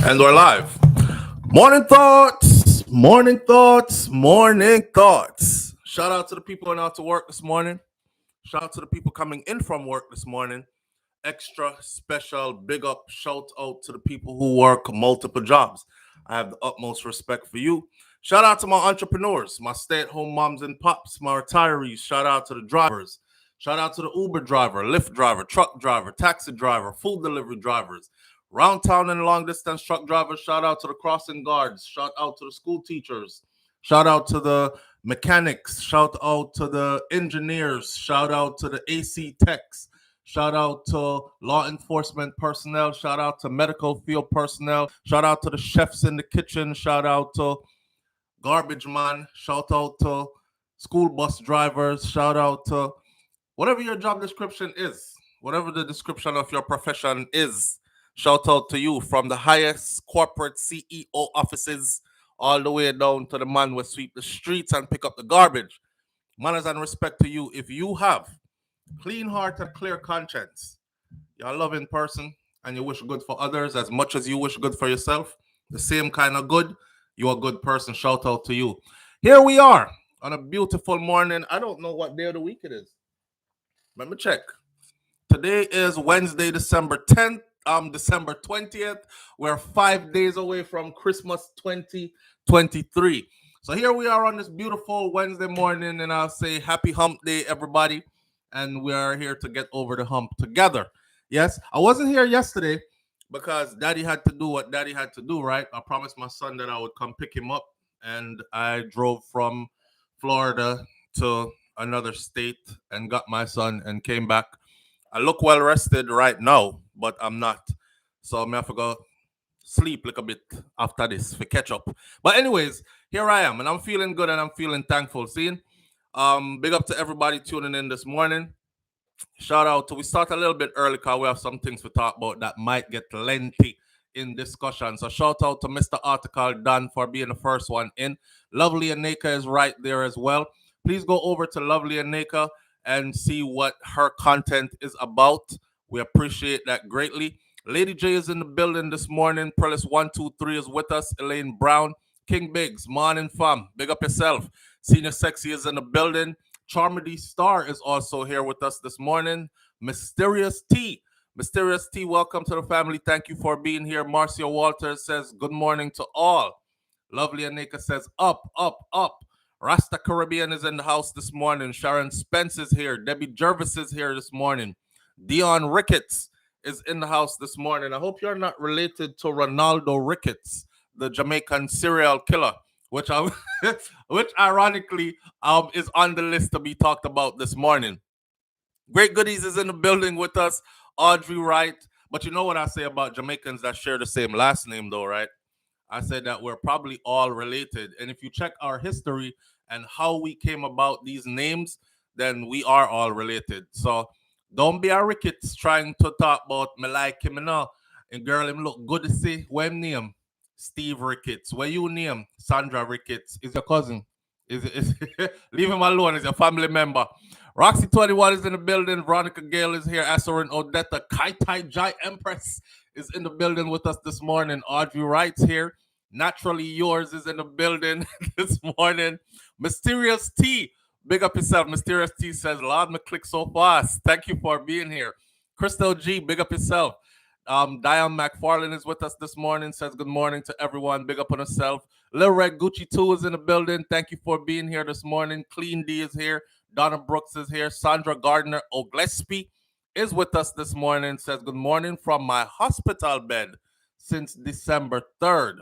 And we're live. Morning thoughts, morning thoughts, morning thoughts. Shout out to the people going out to work this morning. Shout out to the people coming in from work this morning. Extra special big up shout out to the people who work multiple jobs. I have the utmost respect for you. Shout out to my entrepreneurs, my stay-at-home moms and pops, my retirees. Shout out to the drivers. Shout out to the Uber driver, Lyft driver, truck driver, taxi driver, food delivery drivers, round town and long distance truck drivers. Shout out to the crossing guards. Shout out to the school teachers. Shout out to the mechanics. Shout out to the engineers. Shout out to the AC techs. Shout out to law enforcement personnel. Shout out to medical field personnel. Shout out to the chefs in the kitchen. Shout out to garbage man. Shout out to school bus drivers. Shout out to whatever your job description is, whatever the description of your profession is. Shout out to you from the highest corporate CEO offices all the way down to the man who sweep the streets and pick up the garbage. Manners and respect to you. If you have clean heart and clear conscience, you're a loving person and you wish good for others as much as you wish good for yourself, the same kind of good, you're a good person. Shout out to you. Here we are on a beautiful morning. I don't know what day of the week it is. Let me check. Today is Wednesday, December 10th. December 20th. We're 5 days away from Christmas 2023. So here we are on this beautiful Wednesday morning, and I'll say happy hump day, everybody. And we are here to get over the hump together. Yes, I wasn't here yesterday because daddy had to do what daddy had to do, right? I promised my son that I would come pick him up, and I drove from Florida to another state and got my son and came back. I look well rested right now, but I'm not. So I'm have to go sleep like a bit after this for catch up. But anyways, here I am, and I'm feeling good and I'm feeling thankful. Seeing, big up to everybody tuning in this morning. Shout out to we start a little bit early because we have some things to talk about that might get lengthy in discussion. So shout out to Mr. Article Dan for being the first one in. Lovely and Naka is right there as well. Please go over to Lovely and Naka and see what her content is about. We appreciate that greatly. Lady J is in the building this morning. Perlis 123 is with us. Elaine Brown, King Biggs, morning fam. Big up yourself. Senior Sexy is in the building. Charmady Star is also here with us this morning. Mysterious T. Mysterious T, welcome to the family. Thank you for being here. Marcia Walters says, good morning to all. Lovely Anika says, up, up, up. Rasta Caribbean is in the house this morning. Sharon Spence is here. Debbie Jervis is here this morning. Dion Ricketts is in the house this morning. I hope you're not related to Ronaldo Ricketts, the Jamaican serial killer, which which ironically is on the list to be talked about this morning. Great Goodies is in the building with us. Audrey Wright. But you know what I say about Jamaicans that share the same last name though, right? I said that we're probably all related. And if you check our history and how we came about these names, then we are all related. So don't be a Ricketts trying to talk about me like him now. And girl, him look good to see. What him name? Steve Ricketts. Where you name? Sandra Ricketts. Is your cousin. Is leave him alone. Is your family member. Roxy 21 is in the building. Veronica Gale is here. Asarin Odetta. Kai Tai Jai Empress is in the building with us this morning. Audrey Wright's here. Naturally Yours is in the building this morning. Mysterious T. Big up yourself. Mysterious T says, Lord, me click so fast. Thank you for being here. Crystal G, big up yourself. Diane McFarlane is with us this morning. Says good morning to everyone. Big up on herself. Lil Red Gucci 2 is in the building. Thank you for being here this morning. Clean D is here. Donna Brooks is here. Sandra Gardner O'Gillespie is with us this morning. Says good morning from my hospital bed since December 3rd.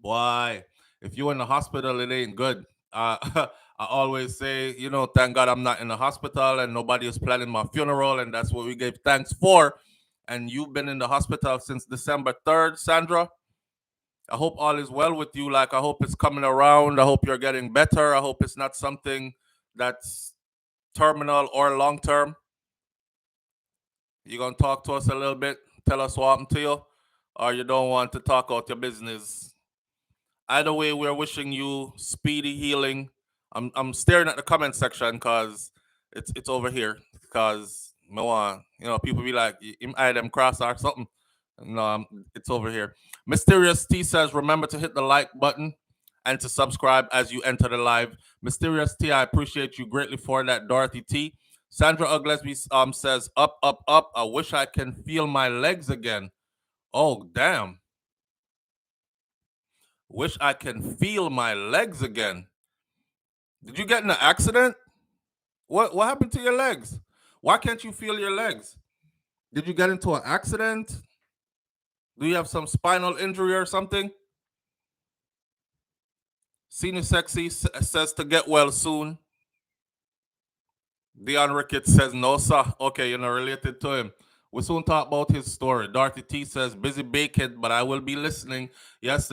Boy, if you're in the hospital, it ain't good. I always say, thank God I'm not in the hospital and nobody is planning my funeral, and that's what we gave thanks for. And you've been in the hospital since December 3rd, Sandra. I hope all is well with you. Like, I hope it's coming around. I hope you're getting better. I hope it's not something that's terminal or long term. You gonna talk to us a little bit? Tell us what happened to you? Or you don't want to talk out your business? Either way, we're wishing you speedy healing. I'm staring at the comment section because it's over here. Because people be like, him eye them cross or something. No, it's over here. Mysterious T says, remember to hit the like button and to subscribe as you enter the live. Mysterious T, I appreciate you greatly for that. Dorothy T. Sandra Uglesby says, up, up, up. I wish I can feel my legs again. Oh, damn. Wish I can feel my legs again. Did you get in an accident? What happened to your legs? Why can't you feel your legs? Did you get into an accident? Do you have some spinal injury or something? Senior Sexy says to get well soon. Dion Ricketts says no, sir. Okay, you're not related to him. We'll soon talk about his story. Dorothy T says busy baking, but I will be listening. Yes,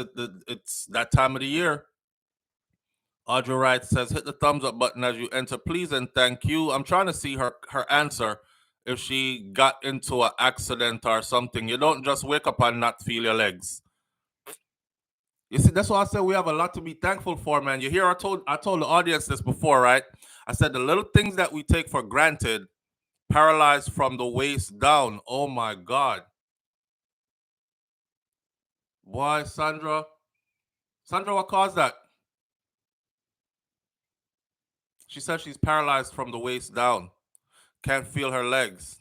it's that time of the year. Audrey Wright says hit the thumbs up button as you enter, please and thank you. I'm trying to see her answer if she got into an accident or something. You don't just wake up and not feel your legs. You see, that's why I said we have a lot to be thankful for, man. You hear, I told the audience this before, right? I said the little things that we take for granted, paralyzed from the waist down. Oh my God. Boy, Sandra, what caused that? She said she's paralyzed from the waist down. Can't feel her legs.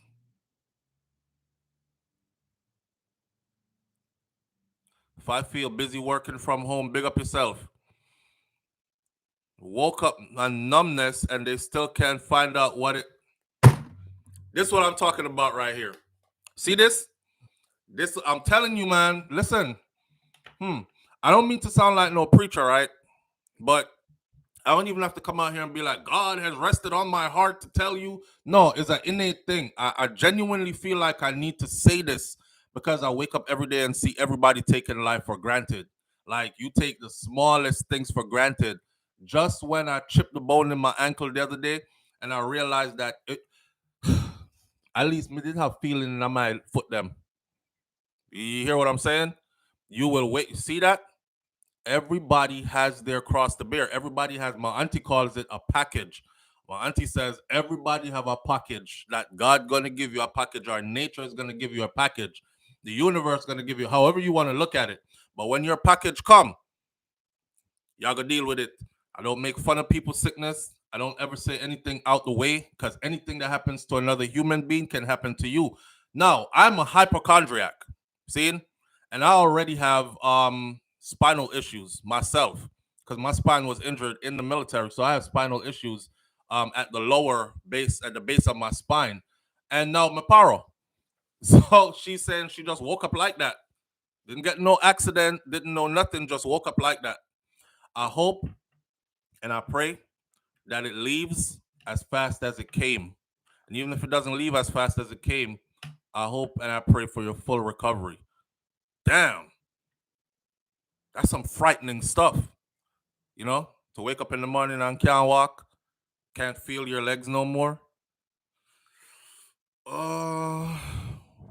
If I feel busy working from home, big up yourself. Woke up on numbness and they still can't find out what it. This is what I'm talking about right here. See this? This I'm telling you, man. Listen. I don't mean to sound like no preacher, right? But I don't even have to come out here and be like, God has rested on my heart to tell you. No, it's an innate thing. I genuinely feel like I need to say this because I wake up every day and see everybody taking life for granted. Like you take the smallest things for granted. Just when I chipped the bone in my ankle the other day and I realized that at least me did have feeling in my foot them. You hear what I'm saying? You will wait. See that? Everybody has their cross to bear. Everybody has, my auntie calls it a package. My auntie says everybody have a package that God gonna give you a package, or nature is gonna give you a package. The universe gonna give you however you want to look at it. But when your package come, y'all gonna deal with it. I don't make fun of people's sickness. I don't ever say anything out the way because anything that happens to another human being can happen to you. Now, I'm a hypochondriac, see? And I already have spinal issues myself because my spine was injured in the military. So I have spinal issues at the lower base, at the base of my spine. And now my paro. So she's saying she just woke up like that. Didn't get no accident, didn't know nothing, just woke up like that. I hope and I pray that it leaves as fast as it came. And even if it doesn't leave as fast as it came, I hope and I pray for your full recovery. Damn. That's some frightening stuff. You know, to wake up in the morning and can't walk, can't feel your legs no more.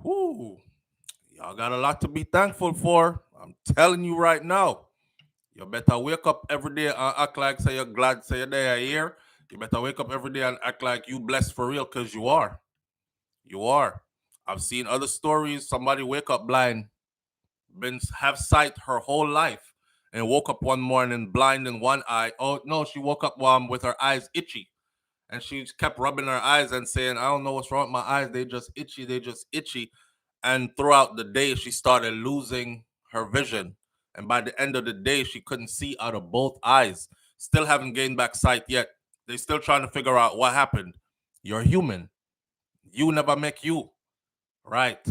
Whoo. Y'all got a lot to be thankful for. I'm telling you right now. You better wake up every day and act like say you're glad, say you're there here. You better wake up every day and act like you blessed for real, because you are. You are. I've seen other stories. Somebody wake up blind, been have sight her whole life, and woke up one morning blind in one eye. Oh no, she woke up with her eyes itchy, and she kept rubbing her eyes and saying, "I don't know what's wrong with my eyes. They just itchy. They just itchy." And throughout the day, she started losing her vision. And by the end of the day, she couldn't see out of both eyes. Still haven't gained back sight yet. They're still trying to figure out what happened. You're human. You never make you. Right?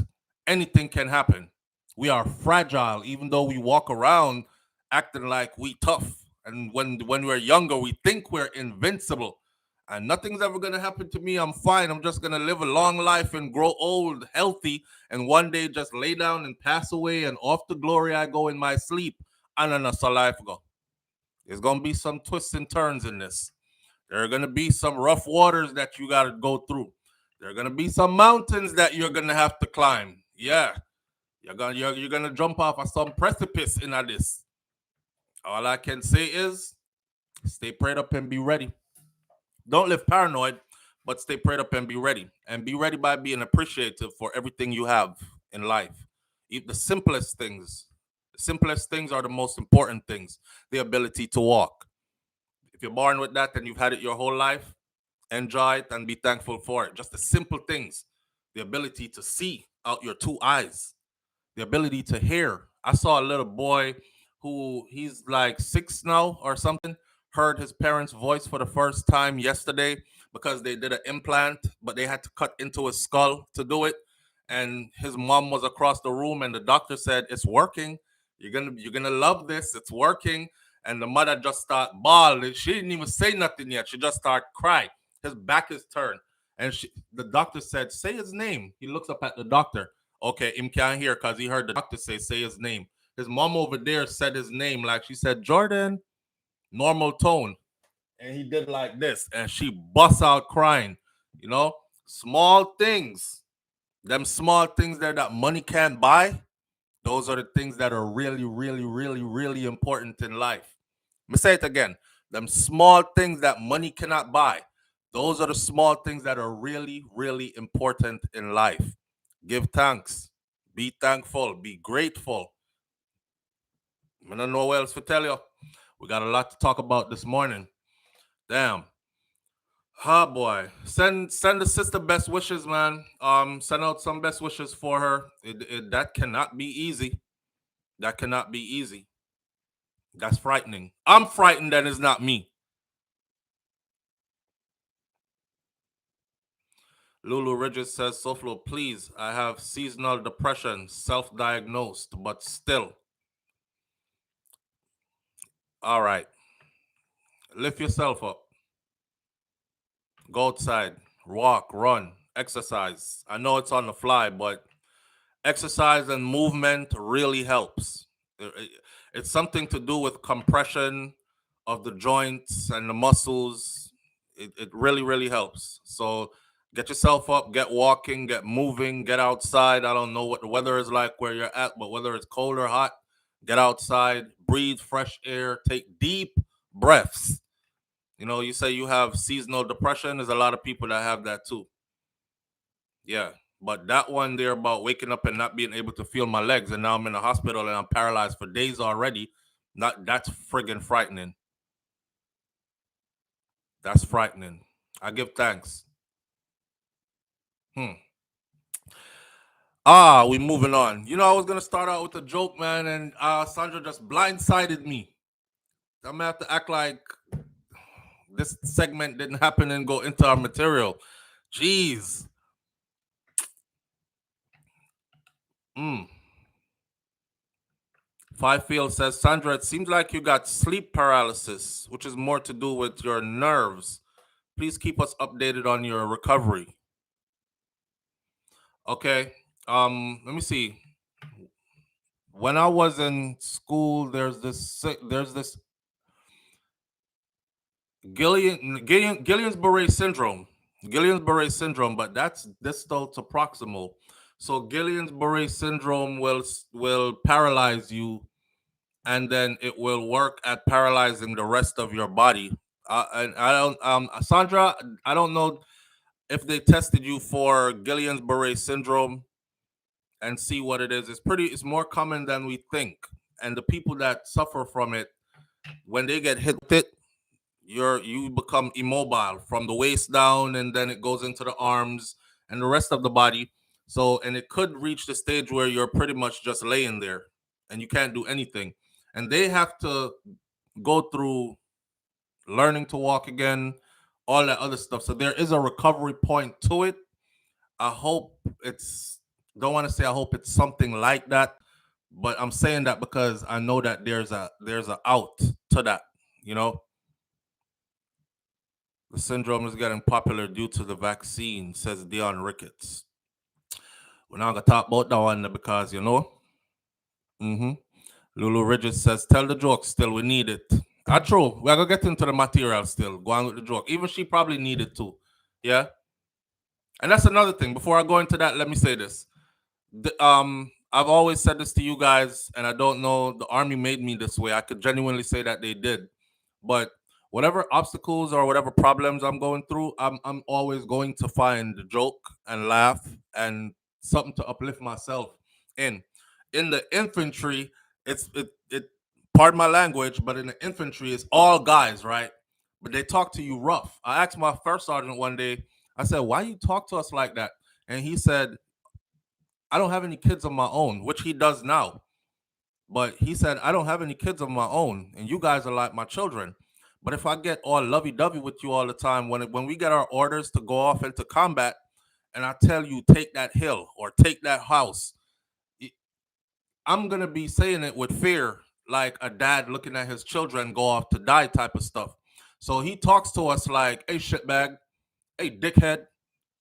Anything can happen. We are fragile, even though we walk around acting like we tough. And when we're younger, we think we're invincible. And nothing's ever gonna happen to me. I'm fine. I'm just gonna live a long life and grow old, healthy, and one day just lay down and pass away. And off to glory I go in my sleep. And then that's a life go. There's gonna be some twists and turns in this. There are gonna be some rough waters that you gotta go through. There are gonna be some mountains that you're gonna have to climb. Yeah, you're gonna jump off of some precipice in this. All I can say is stay prayed up and be ready. Don't live paranoid, but stay prayed up and be ready. And be ready by being appreciative for everything you have in life. The simplest things. The simplest things are the most important things. The ability to walk. If you're born with that and you've had it your whole life, enjoy it and be thankful for it. Just the simple things. The ability to see out your two eyes. The ability to hear. I saw a little boy who he's like 6 now or something, heard his parents' voice for the first time yesterday because they did an implant, but they had to cut into his skull to do it. And his mom was across the room, and the doctor said, "It's working. You're gonna love this. It's working." And the mother just started bawling. She didn't even say nothing yet. She just started crying. His back is turned, and the doctor said, "Say his name." He looks up at the doctor. Okay, him can't hear because he heard the doctor say his name. His mom over there said his name like she said, "Jordan," normal tone. And he did like this, and she busts out crying. You know, small things. Them small things there that money can't buy, those are the things that are really, really, really, really important in life. Let me say it again. Them small things that money cannot buy, those are the small things that are really, really important in life. Give thanks. Be thankful. Be grateful. I don't know what else to tell you. We got a lot to talk about this morning. Damn. Ah, boy. Send the sister best wishes, man. Send out some best wishes for her. That cannot be easy. That cannot be easy. That's frightening. I'm frightened that it's not me. Lulu Ridges says, SouFlo, please, I have seasonal depression, self-diagnosed, but still. All right. Lift yourself up. Go outside. Walk, run, exercise. I know it's on the fly, but exercise and movement really helps. It's something to do with compression of the joints and the muscles. It really, really helps. So get yourself up, get walking, get moving, get outside. I don't know what the weather is like where you're at, but whether it's cold or hot, get outside, breathe fresh air, take deep breaths. You know, you say you have seasonal depression. There's a lot of people that have that too. Yeah. But that one there about waking up and not being able to feel my legs, and now I'm in the hospital and I'm paralyzed for days already. That's friggin' frightening. That's frightening. I give thanks. We moving on. You know, I was gonna start out with a joke, man, and Sandra just blindsided me. I'm gonna have to act like this segment didn't happen and go into our material. Jeez. Fivefield says, Sandra, it seems like you got sleep paralysis, which is more to do with your nerves. Please keep us updated on your recovery. Okay. Let me see. When I was in school, there's this Guillain-Barré syndrome. Guillain-Barré syndrome, but that's distal to proximal. So Guillain-Barré syndrome will paralyze you, and then it will work at paralyzing the rest of your body. And I don't, Sandra, I don't know if they tested you for Guillain-Barré syndrome and see what it is. It's more common than we think. And the people that suffer from it, when they get hit with it, you become immobile from the waist down, and then it goes into the arms and the rest of the body. So, and it could reach the stage where you're pretty much just laying there and you can't do anything. And they have to go through learning to walk again, all that other stuff. So there is a recovery point to it. I hope don't want to say I hope it's something like that, but I'm saying that because I know that there's a out to that, you know. The syndrome is getting popular due to the vaccine, says Dion Ricketts. We're not gonna talk about that one because you know. Lulu Ridges says, tell the joke still, we need it. True. We're gonna get into the material still. Go on with the joke. Even she probably needed to. Yeah. And that's another thing. Before I go into that, let me say this. I've always said this to you guys, and I don't know, the army made me this way. I could genuinely say that they did. But whatever obstacles or whatever problems I'm going through, I'm always going to find the joke and laugh and something to uplift myself in. In the infantry, it pardon my language, but in the infantry, it's all guys, right? But they talk to you rough. I asked my first sergeant one day, I said, why you talk to us like that? And he said, I don't have any kids of my own, which he does now. But he said, I don't have any kids of my own, and you guys are like my children. But if I get all lovey dovey with you all the time, when we get our orders to go off into combat, and I tell you, take that hill or take that house, I'm going to be saying it with fear, like a dad looking at his children go off to die type of stuff. So he talks to us like, hey, shitbag, hey, dickhead,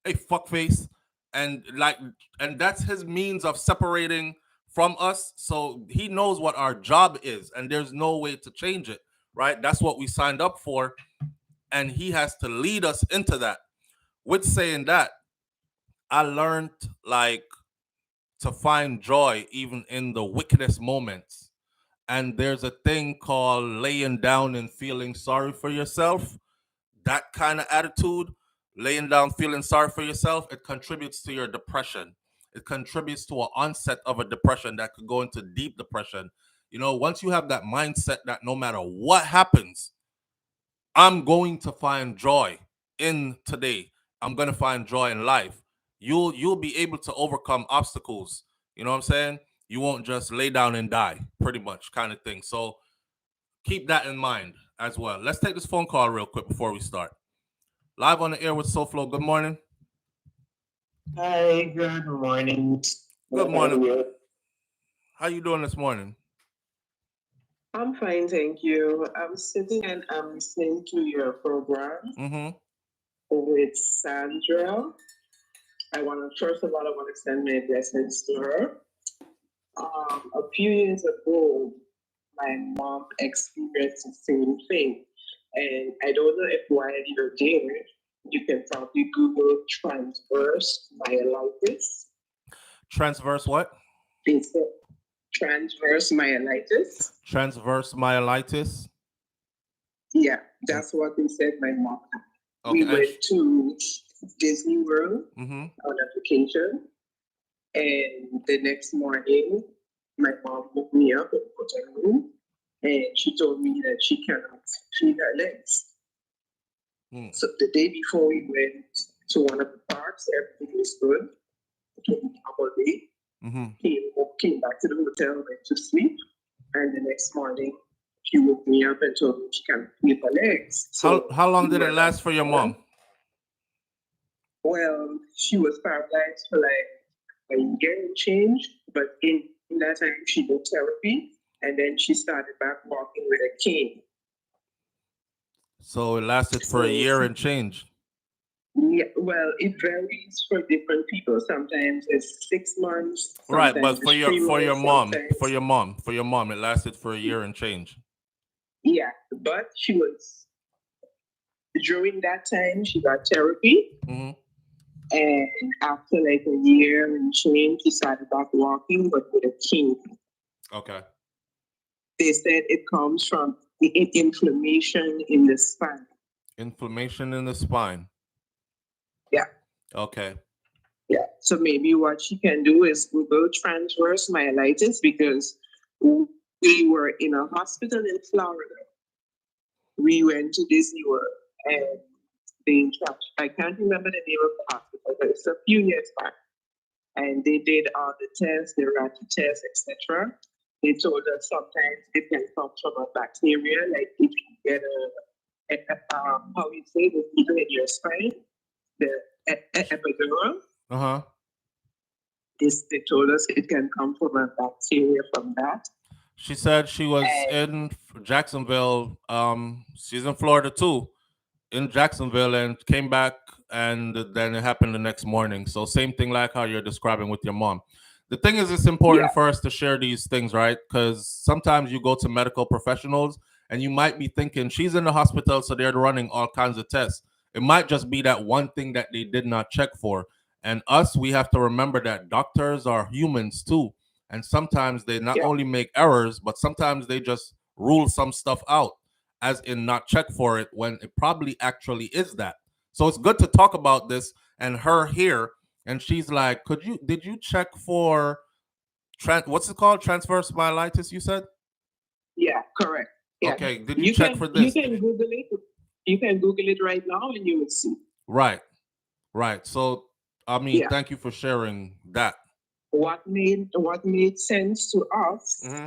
hey, fuckface. And like, and that's his means of separating from us. So he knows what our job is, and there's no way to change it, right? That's what we signed up for. And he has to lead us into that. With saying that, I learned like to find joy even in the wickedest moments. And there's a thing called laying down and feeling sorry for yourself. That kind of attitude, laying down, feeling sorry for yourself, it contributes to your depression. It contributes to an onset of a depression that could go into deep depression. You know, once you have that mindset that no matter what happens, I'm going to find joy in today. I'm going to find joy in life. You'll be able to overcome obstacles. You know what I'm saying? You won't just lay down and die, pretty much kind of thing. So keep that in mind as well. Let's take this phone call real quick before we start. Live on the air with SouFLo. Good morning. Hi, good morning. Good morning. How you doing this morning? I'm fine, thank you. I'm sitting and I'm listening to your program with Sandra. I want to send my blessings to her. A few years ago, my mom experienced the same thing. And I don't know if while you're there, you can probably Google transverse myelitis. Transverse what? It's transverse myelitis. Transverse myelitis? Yeah, that's what they said my mom had. Okay. We went to Disney World on a vacation. And the next morning, my mom woke me up in the hotel room and she told me that she cannot feel her legs. So the day before we went to one of the parks, everything was good. It was a normal day. Came back to the hotel, went to sleep, and the next morning she woke me up and told me she can't feel her legs. So how long did it last for your mom? Well, she was paralyzed for like a year and change, but in that time she did therapy, and then she started back walking with a cane. So it lasted for a year and change. Yeah, well, it varies for different people. Sometimes it's 6 months. Right, but for your mom, it lasted for a year and change. Yeah, but she was during that time she got therapy, and after like a year and change, she started back walking, but with a cane. Okay. They said it comes from the inflammation in the spine. Inflammation in the spine. Yeah. Okay. Yeah. So maybe what she can do is Google transverse myelitis, because we were in a hospital in Florida. We went to Disney World and I can't remember the name of the hospital, but it's a few years back. And they did all the tests, the rapid tests, etc. They told us sometimes it can come from a bacteria, like if you get how you say, the needle in your spine, the epidural. They told us it can come from a bacteria from that. She said she was in Jacksonville. She's in Florida too, in Jacksonville, and came back, and then it happened the next morning. So same thing like how you're describing with your mom. The thing is, it's important for us to share these things, right? Because sometimes you go to medical professionals and you might be thinking she's in the hospital, so they're running all kinds of tests. It might just be that one thing that they did not check for. And us, we have to remember that doctors are humans too. And sometimes they not only make errors, but sometimes they just rule some stuff out, as in not check for it when it probably actually is that. So it's good to talk about this and her here. And she's like, did you check for What's it called? Transverse myelitis, you said? Yeah, correct. Yeah. Okay, did you You check can for you this? can Google it. You can Google it right now and you will see. Right, right. So, I mean, Yeah. thank you for sharing that. What made sense to us Mm-hmm.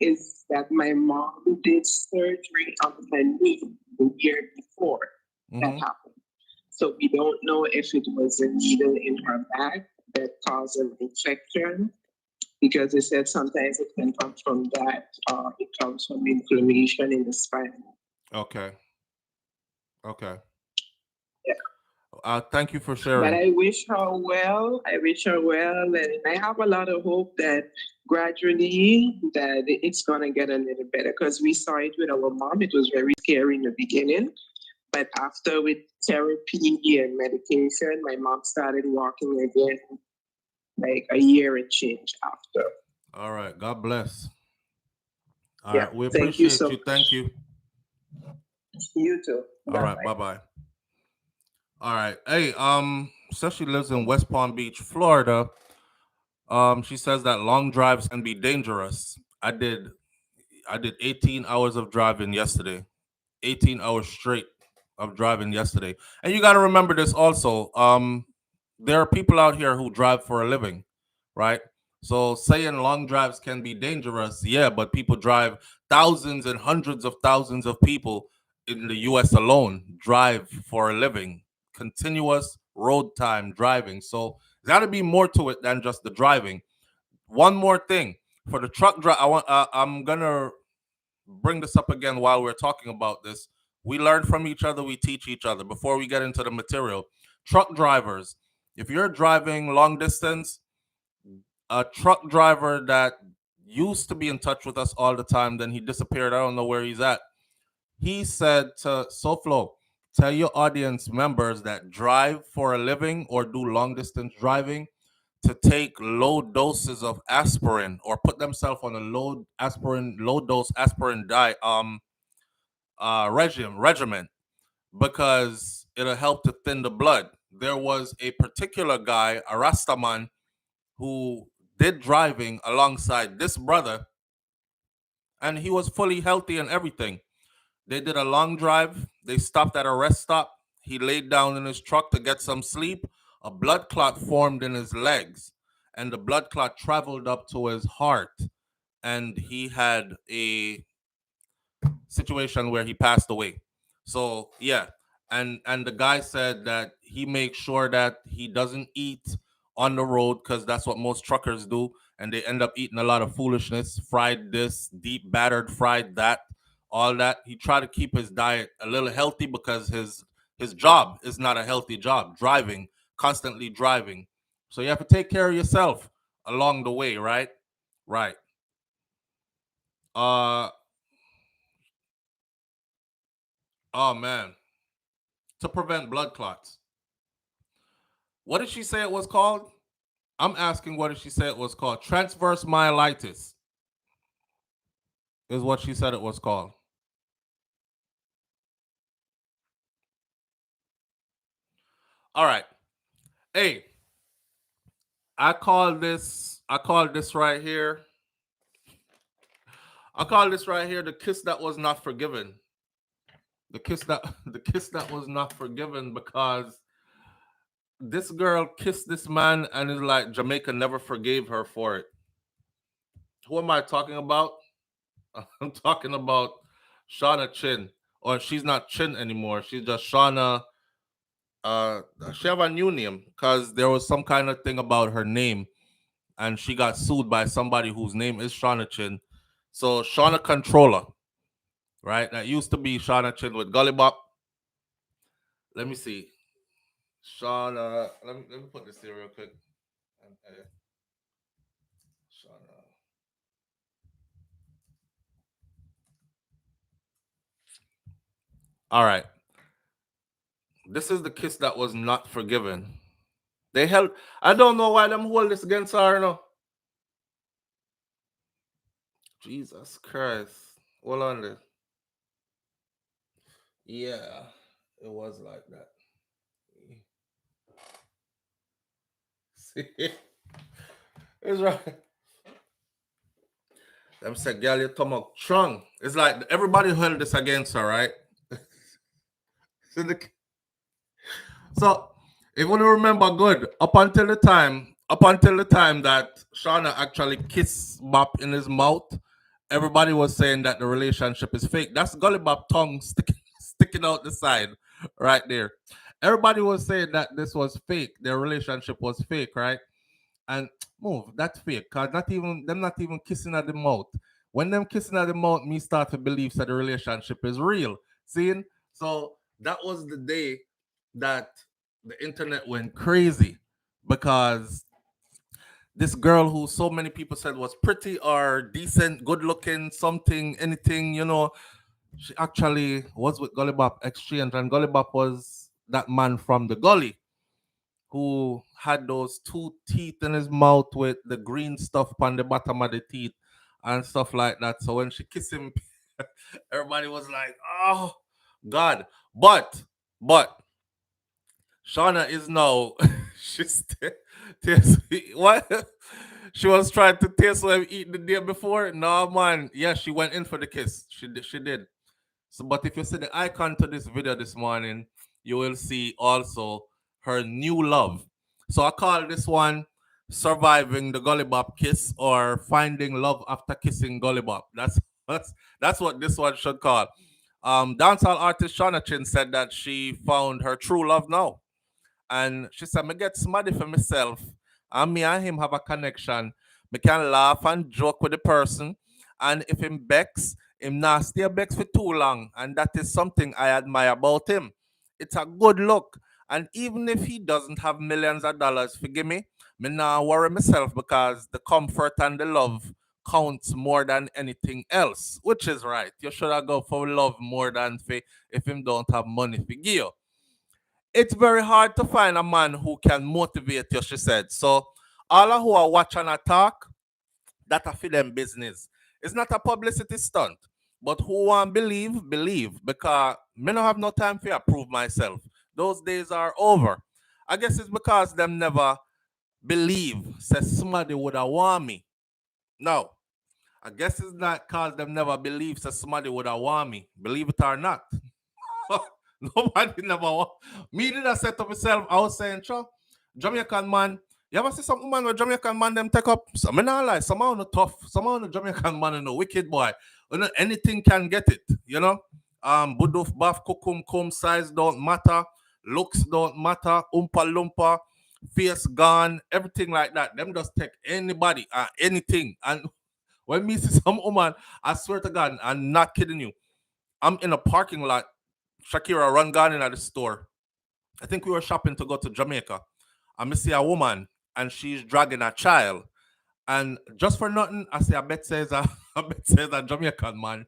is that my mom did surgery on her knee the year before that Mm-hmm. happened. So we don't know if it was a needle in her back that caused an infection because they said sometimes it can come from that, it comes from inflammation in the spine. Okay, okay. Yeah. Thank you for But sharing. I wish her well. I wish her well, and I have a lot of hope that gradually that it's gonna get a little better because we saw it with our mom. It was very scary in the beginning, but after with therapy and medication, my mom started walking again like a year and change after. All right, God bless. All Yeah. right, we Thank you appreciate so you. much. Thank you. You too. All Bye right, bye. bye bye. All right. Hey, says she lives in West Palm Beach, Florida. She says that long drives can be dangerous. I did 18 hours of driving yesterday. 18 hours straight of driving yesterday. And you got to remember this also. There are people out here who drive for a living, right? So saying long drives can be dangerous, yeah, but people drive thousands and hundreds of thousands of people in the US alone drive for a living. Continuous road time driving. So there's got to be more to it than just the driving. One more thing for the truck drive, I'm gonna bring this up again while we're talking about this. We learn from each other, we teach each other before we get into the material. Truck drivers, if you're driving long distance, a truck driver that used to be in touch with us all the time, then he disappeared. I don't know where he's at. He said to SouFlo, tell your audience members that drive for a living or do long distance driving to take low doses of aspirin or put themselves on a low dose aspirin diet regimen because it'll help to thin the blood. There was a particular guy, a Rastaman, who did driving alongside this brother, and he was fully healthy and everything. They did a long drive. They stopped at a rest stop. He laid down in his truck to get some sleep. A blood clot formed in his legs, and the blood clot traveled up to his heart, and he had a situation where he passed away. So yeah, and the guy said that he makes sure that he doesn't eat on the road because that's what most truckers do, and they end up eating a lot of foolishness, fried this, deep battered, fried that, all that. He tried to keep his diet a little healthy because his job is not a healthy job, driving, constantly driving. So you have to take care of yourself along the way, right? Right. Uh oh man. To prevent blood clots. What did she say it was called? I'm asking what did she say it was called? Transverse myelitis is what she said it was called. All right. Hey, I call this right here. I call this right here the kiss that was not forgiven. The kiss that was not forgiven because this girl kissed this man and is like Jamaica never forgave her for it. Who am I talking about? I'm talking about Shauna Chin. Or she's not Chin anymore. She's just Shauna. She have a new name because there was some kind of thing about her name, and she got sued by somebody whose name is Shauna Chin. So Shauna Controller, right? That used to be Shauna Chin with Gully Bop. Let me see. Shauna. Let me put this here real quick. Shauna. All right. This is the kiss that was not forgiven. They held. I don't know why them hold this against her. No. Jesus Christ. Hold on there. Yeah, it was like that. See, it's right. Them said, girl, you stomach strong. It's like everybody held this against her, right? So, so if you remember good, up until the time that Shauna actually kissed Bop in his mouth, everybody was saying that the relationship is fake. That's Gully Bop tongue sticking out the side right there. Everybody was saying that this was fake. Their relationship was fake, right? And move, that's fake. Cause not even kissing at the mouth. When them kissing at the mouth, me start to believe that the relationship is real. Seeing? So that was the day that the internet went crazy because this girl who so many people said was pretty or decent, good looking, something, anything, she actually was with Golly Bop exchange, and Golly Bop was that man from the gully who had those two teeth in his mouth with the green stuff on the bottom of the teeth and stuff like that. So when she kissed him, everybody was like, "Oh God!" But Shauna is now she's taste what she was trying to taste what I eat the day before. No man, yeah, she went in for the kiss. She did. So, but if you see the icon to this video this morning, you will see also her new love. So I call this one "Surviving the Golly Bop Kiss" or "Finding Love After Kissing Golly Bop." That's what this one should call. Dancehall artist Shauna Chin said that she found her true love now. And she said, me get smarty for myself. And me and him have a connection. Me can laugh and joke with the person. And if him begs, him not stay begs for too long. And that is something I admire about him. It's a good look. And even if he doesn't have millions of dollars, forgive me not worry myself because the comfort and the love counts more than anything else. Which is right. You should have go for love more than for if him don't have money for give you. It's very hard to find a man who can motivate you, she said. So all of who are watching a talk, that a for them business. It's not a publicity stunt. But who want believe, believe. Because me don't have no time for prove myself. Those days are over. I guess it's because them never believe says somebody would have want me. No. I guess it's not because them never believe says somebody would have want me. Believe it or not. Nobody never want. Me did I set up myself. I was saying, sure, Jamaican man. You ever see some woman with Jamaican man them take up? Some not like some on the tough, some on the Jamaican man and the wicked boy. Anything can get it, Buduf, buff, kukum, kum, size don't matter, looks don't matter, umpa lumpa, face gone, everything like that. Them just take anybody, anything. And when me see some woman, I swear to God, I'm not kidding you. I'm in a parking lot. Shakira run gone in at the store. I think we were shopping to go to Jamaica. I see a woman and she's dragging a child. And just for nothing, I say I bet says a I bet says a Jamaican man.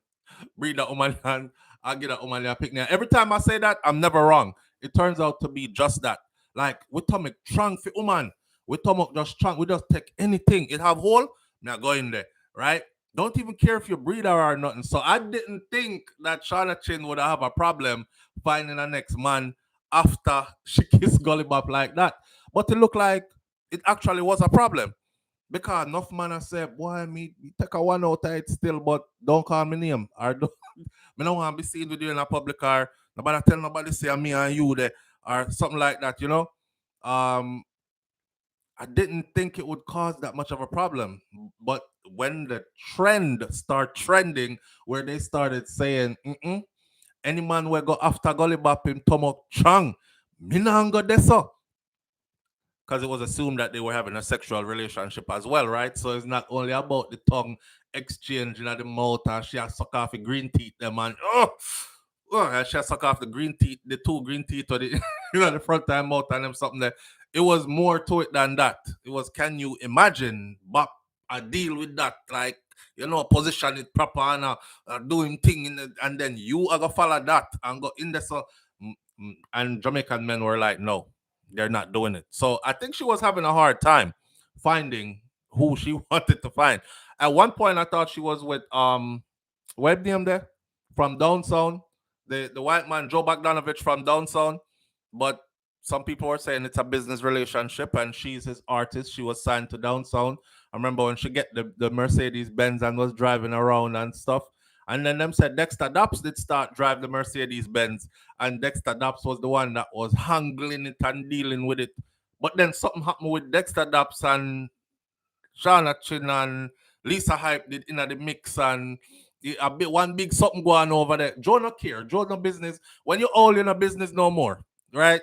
Bring that woman and I get that woman a picnic. Every time I say that, I'm never wrong. It turns out to be just that. Like we tummy trunk for woman. We tummy just trunk. We just take anything. It have hole, now go in there. Right? Don't even care if you breed her or nothing. So I didn't think that Shauna Chin would have a problem finding a next man after she kissed Golly Bop like that. But it looked like it actually was a problem. Because enough man I said, boy, me take a one out of it still, but don't call me name. Or don't, me don't want to be seen with you in a public car. Nobody tell nobody say me and you there or something like that. Um, I didn't think it would cause that much of a problem. But when the trend start trending, where they started saying, any man will go after Golly Bop him tomok chang, me nah go there so. Because it was assumed that they were having a sexual relationship as well, right? So it's not only about the tongue exchanging at the mouth and she has suck off the green teeth, them man. And she has suck off the green teeth, the two green teeth or the the front time mouth and them something there. It was more to it than that. It was, can you imagine Bop a deal with that? Like, position it proper and doing thing in and then you are gonna follow that and go in there. So and Jamaican men were like, no, they're not doing it. So I think she was having a hard time finding who she wanted to find. At one point, I thought she was with web name there from down south, the white man Joe Bogdanovich from down south. But some people were saying it's a business relationship, and she's his artist. She was signed to down south. I remember when she get the Mercedes Benz and was driving around and stuff. And then them said Dexter Dobbs did start drive the Mercedes Benz, and Dexter Dobbs was the one that was handling it and dealing with it. But then something happened with Dexter Dobbs and Shauna Chin and Lisa Hype did in the mix, and a bit one big something going over there. Joe no care. Joe no business. When you all in a business no more, right?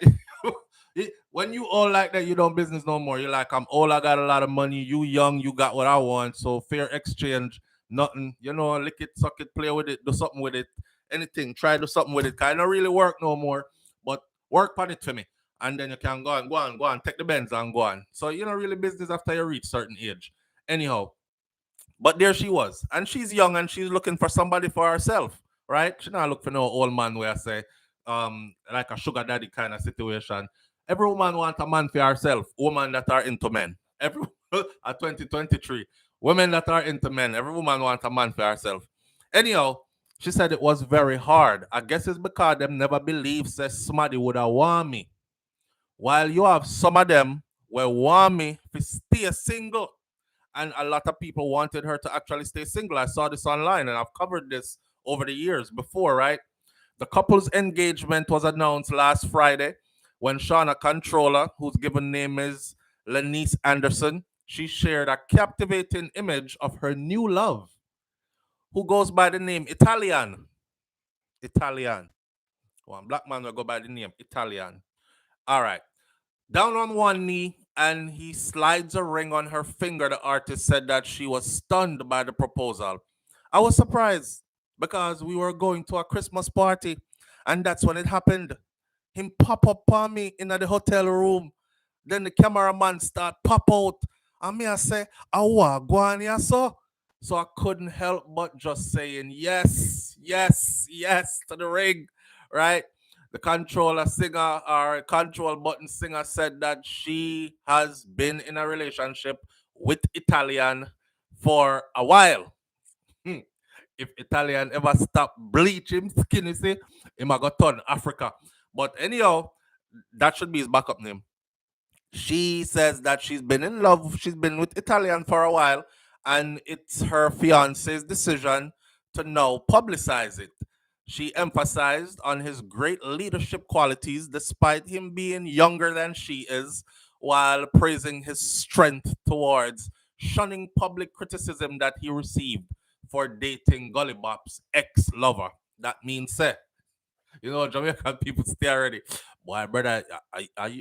When you all like that, you don't business no more. You're like, I'm old, I got a lot of money. You young, you got what I want. So fair exchange, nothing. Lick it, suck it, play with it, do something with it. Anything, try do something with it. Kind of really work no more, but work on it for me. And then you can go on, take the Benz and go on. So you know really business after you reach certain age. Anyhow, but there she was, and she's young and she's looking for somebody for herself, right? She not look for no old man where I say, like a sugar daddy kind of situation. Every woman want a man for herself. Women that are into men. Every at 2023, women that are into men. Every woman want a man for herself. Anyhow, she said it was very hard. I guess it's because them never believed that somebody would have want me. While you have some of them will want me to stay single, and a lot of people wanted her to actually stay single. I saw this online, and I've covered this over the years before, right? The couple's engagement was announced last Friday when Shauna Controller, whose given name is Lenice Anderson, she shared a captivating image of her new love, who goes by the name Italian. Italian. One black man will go by the name Italian. All right. Down on one knee, and he slides a ring on her finger. The artist said that she was stunned by the proposal. I was surprised because we were going to a Christmas party, and that's when it happened. Him pop up on me in the hotel room. Then the cameraman start pop out. And me I say, awa, go on here, so. So I couldn't help but just saying yes, yes, yes to the ring, right? The controller singer or control button singer said that she has been in a relationship with Italian for a while. Hmm. If Italian ever stop bleaching skin, you see, he might go turn Africa. But anyhow, that should be his backup name. She says that she's been in love, she's been with Italian for a while, and it's her fiance's decision to now publicize it. She emphasized on his great leadership qualities despite him being younger than she is, while praising his strength towards shunning public criticism that he received for dating Gully Bop's ex lover. That means, Jamaican people stay already. Boy, brother,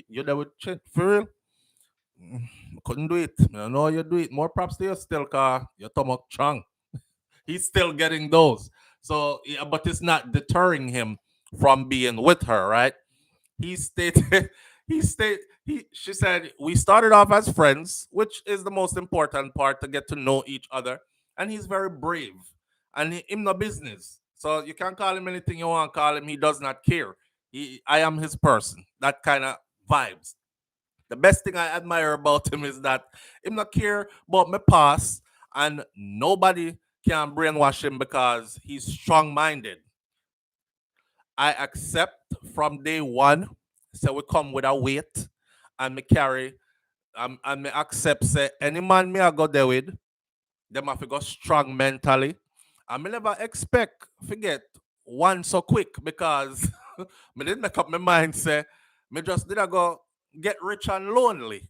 you there with Chin? For real? Couldn't do it. I know you do it. More props to you still, car. Your stomach strong. He's still getting those. So, yeah, but it's not deterring him from being with her, right? He stated, she said, we started off as friends, which is the most important part to get to know each other. And he's very brave. And him no business. So you can call him anything you want to call him. He does not care. I am his person. That kind of vibes. The best thing I admire about him is that him not care about my past, and nobody can brainwash him because he's strong-minded. I accept from day one. So we come with a weight, and me carry, and me accept say any man me I go there with, them have to go strong mentally. And me never expect forget one so quick because me didn't make up my mind say me just did I go get rich and lonely.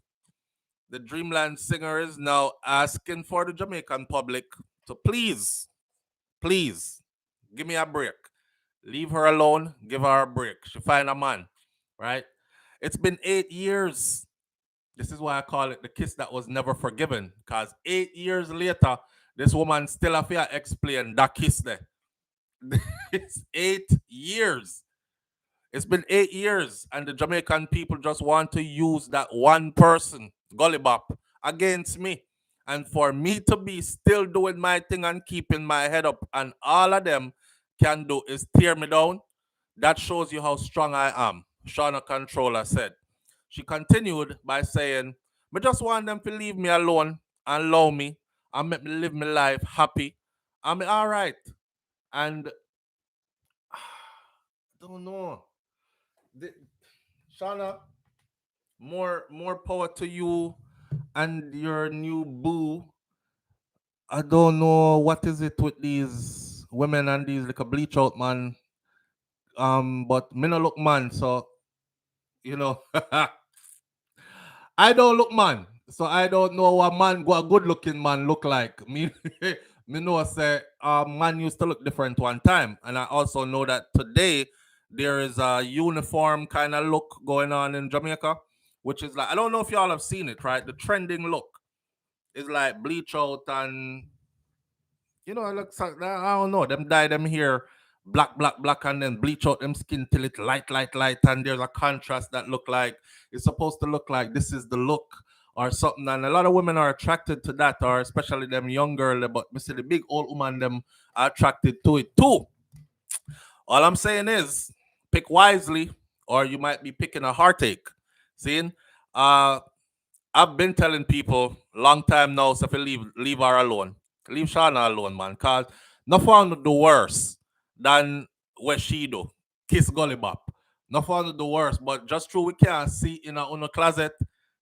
The Dreamland singer is now asking for the Jamaican public to please, give me a break. Leave her alone, give her a break. She find a man, right? It's been 8 years. This is why I call it the kiss that was never forgiven. Because 8 years later, this woman still have to explain that kiss there. It's 8 years. It's been 8 years, and the Jamaican people just want to use that one person, Golly Bop, against me. And for me to be still doing my thing and keeping my head up, and all of them can do is tear me down, that shows you how strong I am, Shauna Controller said. She continued by saying, I just want them to leave me alone and allow me and make me live my life happy. I'm all right. And I don't know. The, Shauna, more power to you. and your new boo, I don't know what is it with these women and these like a bleach out man. But me no look man, so you know, I don't look man, so I don't know what a good looking man look like. Me, me know say man used to look different one time, and I also know that today there is a uniform kind of look going on in Jamaica, which is like I don't know if y'all have seen it, right? The trending look is like bleach out and it looks like I don't know. Them dye them hair black, black, black, and then bleach out them skin till it light, light, light, and there's a contrast that look like it's supposed to look like this is the look or something. And a lot of women are attracted to that, or especially them young girl. But me see the big old woman them are attracted to it too. All I'm saying is pick wisely, or you might be picking a heartache. Seeing, uh, I've been telling people long time now, so if you leave her alone. Leave Shauna alone, man. Cause no found do worse than what she do. Kiss Gully Bop. No found do worse, but just true we can't see in a uno closet,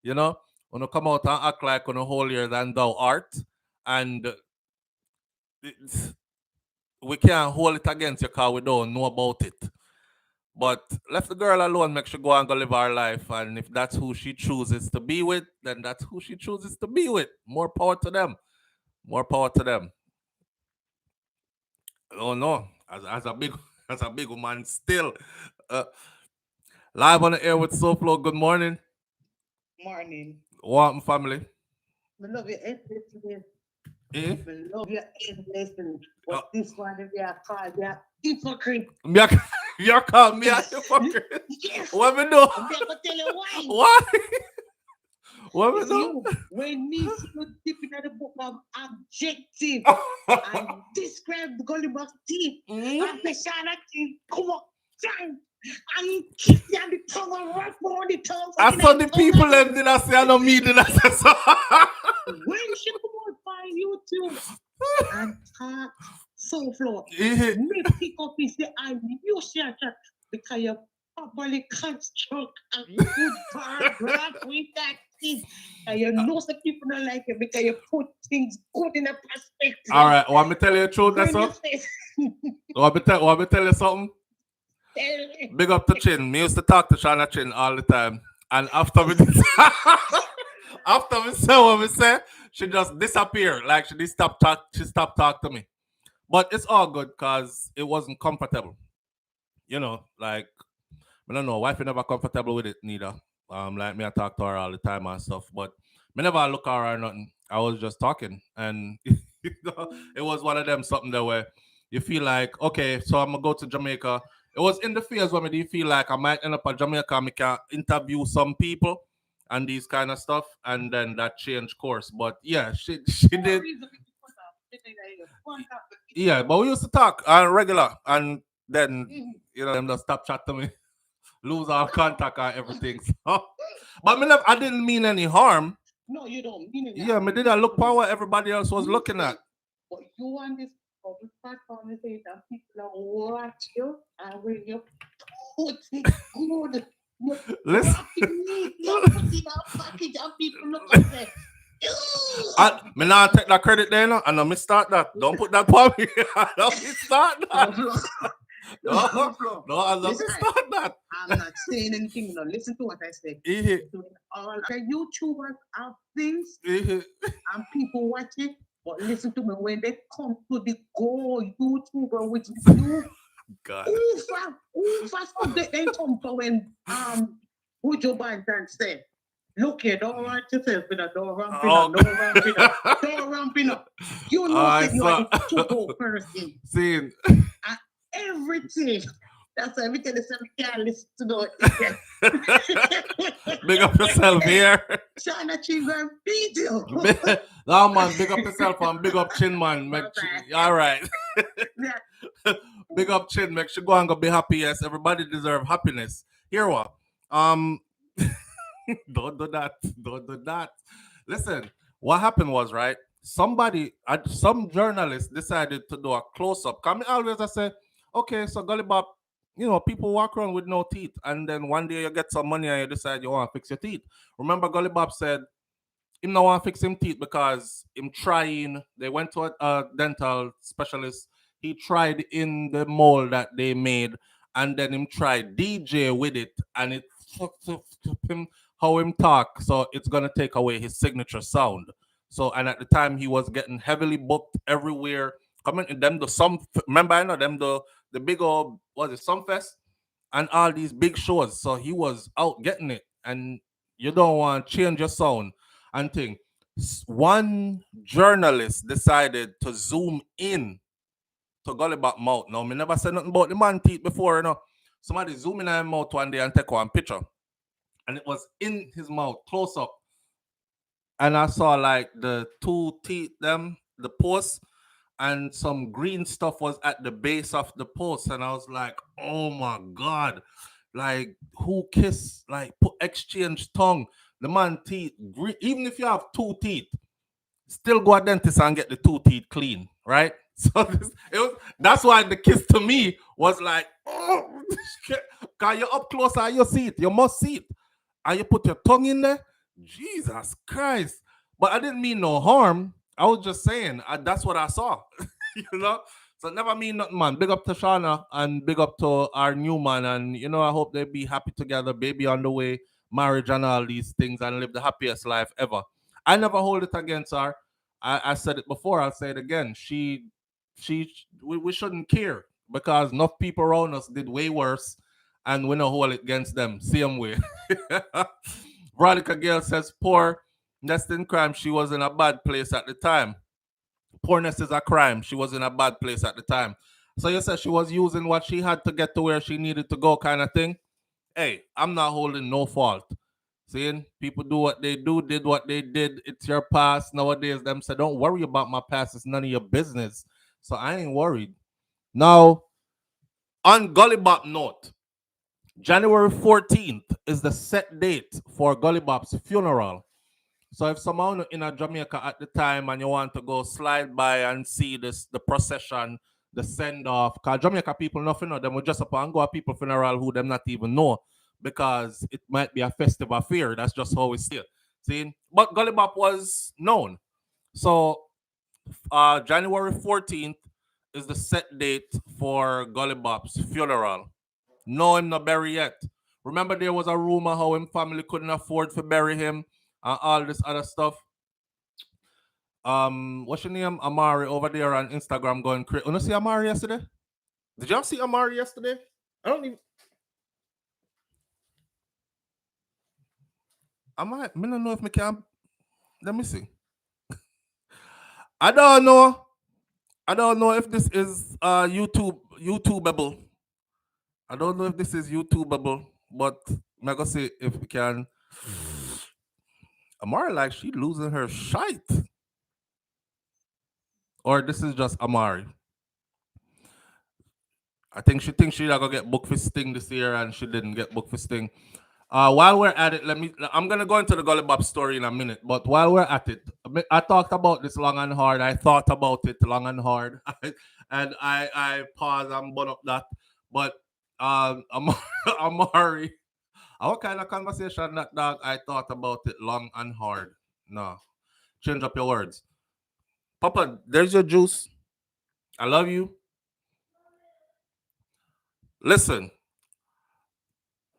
you know, when you come out and act like on a holier than thou art. And we can't hold it against you because we don't know about it. But left the girl alone, make she go and go live her life. And if that's who she chooses to be with, then that's who she chooses to be with. More power to them. More power to them. Oh no, as a big as a big woman still. Uh, Live on the air with SouFLo. Good morning. Morning. What family? I love your endlessly. Eh? I love your endlessly. Uh, But this one, they are called, they are hypocrite. me a- you call me a hypocrite. Yes. What me do? I'm going to tell you why. What? What me It's do? you. When me see you dipping at the book of objective and describe the Golly Bop teeth, Mm. and the Shauna Chin, come on, down, and kiss you on the tongue and right on the tongue. I saw the people them did I say I know me did I say so. When she come on find YouTube and talk SouFLo, Eh, me pick up and say, I knew Shachin because you properly construct a good paragraph with that thing. And you know some people don't like it because you put things good in a perspective. All right, want me tell you the truth? When That's you all. say, Want me tell you something? tell me, Big up to Chin. Me used to talk to Shauna Chin all the time. And after we after we say what we say, she just disappeared. Like she stopped talk to me. But it's all good because it wasn't comfortable. Like I don't know, wife never comfortable with it neither. Like me I talk to her all the time and stuff. But me never look at her or nothing. I was just talking and it was one of them something that where you feel like, okay, so I'm gonna go to Jamaica. It was in the fears when me do feel like I might end up at Jamaica, I can interview some people and these kind of stuff, and then that changed course. But yeah, she did. Yeah, but we used to talk regular, and then them just stop chat to me, lose all contact and everything. So, but I didn't mean any harm. no, you don't mean it. Yeah, me did I look for what everybody else was looking at. But you want this public platform to say that people are watch you and when you put it good, you Listen. wrap it neat, you put it in a package and people look and say, Me now take that credit there, no? And me start that. Don't put that on me. Don't me start that. No, I love to start that. I'm not saying anything. No, listen to what I say. All the YouTubers have things and people watch it, but listen to me when they come to the go YouTuber, which is you. God. Who fast they come for when would you buy and say, look here, don't write yourself in a door ramping up, don't ramping up, don't ramping up. You know that you are the to-go person. See, everything. That's why everything is we can't listen to no. Big up yourself here. Shauna Chin going beat you. No man, big up yourself and big up Chin man. All right. Big up Chin. Make sure go and go be happy. Yes, everybody deserve happiness. Here what? Don't do that. Don't do that. Listen, what happened was right. Some journalist decided to do a close up. Come always I say, okay, so Golly Bop, people walk around with no teeth, and then one day you get some money and you decide you want to fix your teeth. Remember, Golly Bop said, him no want fix him teeth because him trying. They went to a dental specialist. He tried in the mold that they made, and then him tried DJ with it, and it fucked up him how him talk. So it's gonna take away his signature sound. So and at the time he was getting heavily booked everywhere. Coming in them the some remember I know them the big old was it Sumfest and all these big shows. So he was out getting it, and you don't want to change your sound and thing. One journalist decided to zoom in to Gully Bop mouth. Now, me never said nothing about the man teeth before, you know. Somebody zoom in on his mouth one day and take one picture. And it was in his mouth, close up. And I saw like the two teeth, them, the post, and some green stuff was at the base of the post. And I was like, oh my God. Like, who kiss, like, put exchange tongue, the man teeth, even if you have two teeth, still go to dentist and get the two teeth clean, right? So that's why the kiss to me was like, oh, because you're up close and you see it, you must see it. And you put your tongue in there, Jesus Christ. But I didn't mean no harm. I was just saying, that's what I saw, you know? So never mean nothing, man. Big up to Shauna and big up to our new man. And, you know, I hope they be happy together, baby on the way, marriage and all these things, and live the happiest life ever. I never hold it against her. I said it before, I'll say it again. We shouldn't care because enough people around us did way worse and we don't hold it against them. Same way. Veronica Gale says, poor nesting crime. She was in a bad place at the time. Poorness is a crime. She was in a bad place at the time. So you said she was using what she had to get to where she needed to go, kind of thing. Hey, I'm not holding no fault. Seeing people do what they do, did what they did. It's your past. Nowadays, them say, don't worry about my past. It's none of your business. So I ain't worried. Now, on Golly Bop note, January 14th is the set date for Golly Bop's funeral. So if someone in a Jamaica at the time and you want to go slide by and see the procession, the send off, because Jamaica people nothing know them will just up and go to people funeral who them not even know because it might be a festive affair. That's just how we see it. See? But Golly Bop was known. So January 14th is the set date for Golly Bop's funeral. No, him not bury yet. Remember there was a rumor how him family couldn't afford to bury him and all this other stuff. What's your name? Amari over there on Instagram going crazy. You see Amari yesterday? Did y'all see Amari yesterday? I don't know if me can. Let me see. I don't know. I don't know if this is YouTubeable. I don't know if this is YouTubeable, but I'm gonna say if we can. Amari like she losing her shite. Or this is just Amari. I think she thinks she's gonna get booked for Sting this year, and she didn't get booked for Sting. While we're at it, I'm gonna go into the Golly Bop story in a minute. But while we're at it, I talked about this long and hard. I thought about it long and hard, and I paused and bun up that. But Amari, what kind of conversation that dog? I thought about it long and hard. No, change up your words, Papa. There's your juice. I love you. Listen,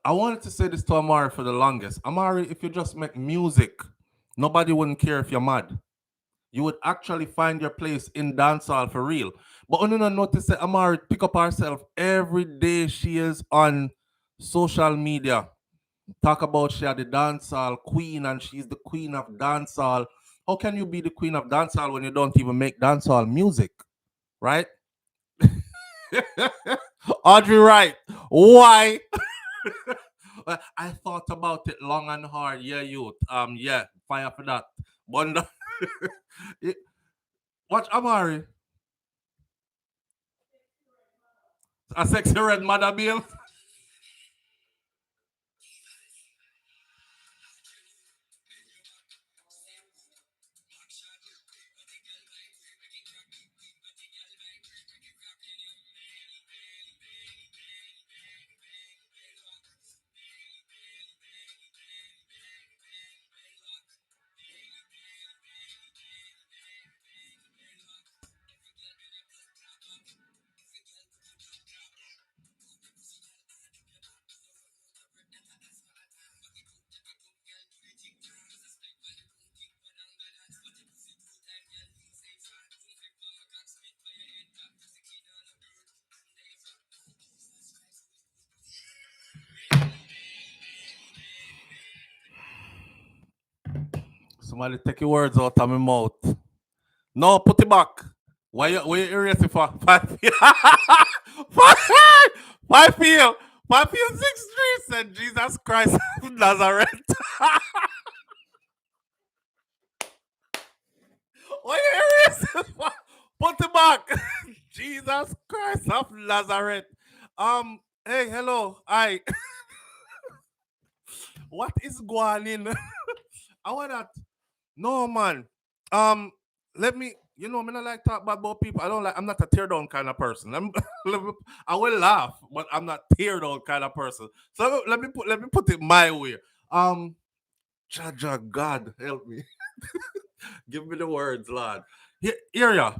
I wanted to say this to Amari for the longest. Amari, if you just make music, nobody wouldn't care if you're mad. You would actually find your place in dancehall for real. But on another notice that Amari pick up herself every day she is on social media. Talk about she are the dancehall queen and she's the queen of dancehall. How can you be the queen of dancehall when you don't even make dancehall music? Right? Audrey Wright, why? I thought about it long and hard. Yeah, youth. Yeah, fire for that. Wonder. Watch Amari. A sexy red mother beam. Somebody take your words out of my mouth. No, put it back. Why you erase it for 5 p.m.? 5 p.m. 5 p.m. 6 Street said Jesus Christ of Nazareth. Why you erase it for? Put it back. Jesus Christ of Nazareth. Hey, hello. Hi. What is going on? I want that. No, man. Let me. You know, I don't like talk bad about people. I'm not a tear down kind of person. I will laugh, but I'm not tear down kind of person. So let me put it my way. Jaja, God help me. Give me the words, Lord. Here ya.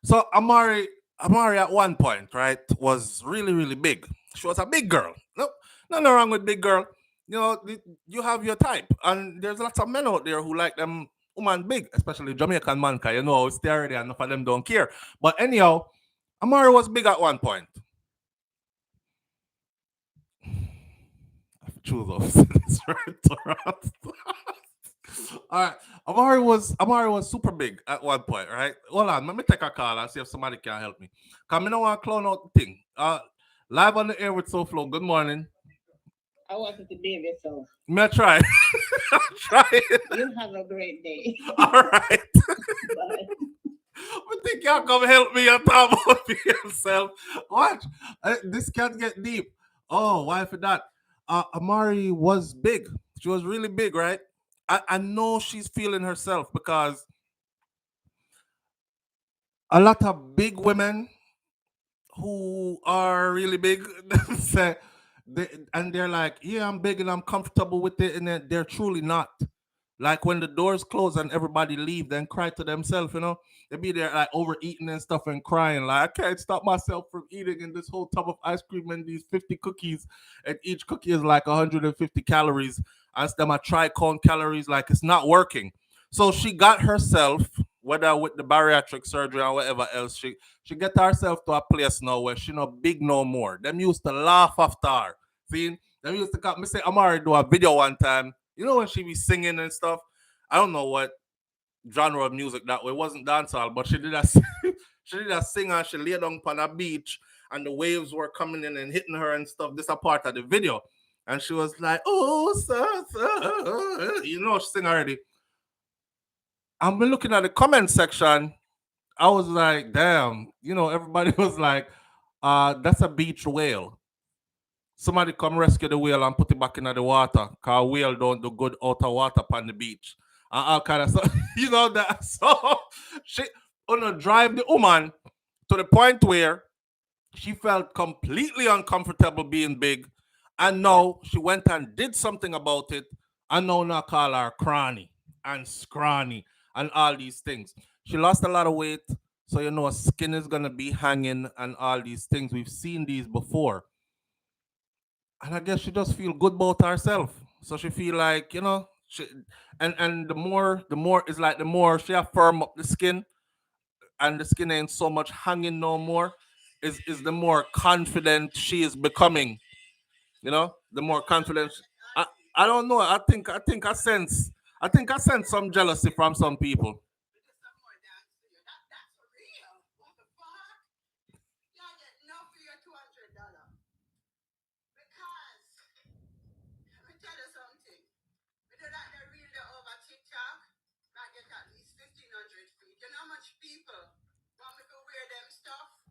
So Amari at one point, right, was really, really big. She was a big girl. No, nothing wrong with big girl. You know, you have your type, and there's lots of men out there who like them woman big, especially Jamaican man, cause you know it's there already, and enough of them don't care. But anyhow, Amari was big at one point. I choose off this right. All right, Amari was super big at one point, right? Hold on, let me take a call and see if somebody can help me. Cause I don't want to clown out the thing. Live on the air with SouFLo. Good morning. I wanted to behave yourself. May I try? Try it. You have a great day. All right. I think y'all come help me and talk about yourself. Watch. This can't get deep. Oh, why for that? Amari was big. She was really big, right? I know she's feeling herself because a lot of big women who are really big say they're like, yeah, I'm big and I'm comfortable with it, and then they're truly not. Like when the doors close and everybody leave, then cry to themselves, you know. They be there like overeating and stuff and crying, like, I can't stop myself from eating in this whole tub of ice cream and these 50 cookies, and each cookie is like 150 calories. And them I try count calories, like it's not working. So she got herself, whether with the bariatric surgery or whatever else, she get herself to a place now where she not big no more. Them used to laugh after her. See? Them used to come. Me say Amari do a video one time. You know when she be singing and stuff? I don't know what genre of music that way. It wasn't dancehall, but she did a she did a sing and she lay down on a beach and the waves were coming in and hitting her and stuff. This is a part of the video. And she was like, oh, sir. You know, she sing already. I've been looking at the comment section. I was like, damn, you know, everybody was like, that's a beach whale. Somebody come rescue the whale and put it back in the water. Cause whale don't do good out of water upon the beach. And all kind of stuff. You know that. So she gonna drive the woman to the point where she felt completely uncomfortable being big. And now she went and did something about it. And now call her cranny and scrawny and all these things. She lost a lot of weight. So you know her skin is gonna be hanging and all these things. We've seen these before. And I guess she just feel good about herself. So she feel like, you know, and the more it's like the more she have firm up the skin and the skin ain't so much hanging no more, is the more confident she is becoming. You know, the more confident. I don't know. I think I sense some jealousy from some people.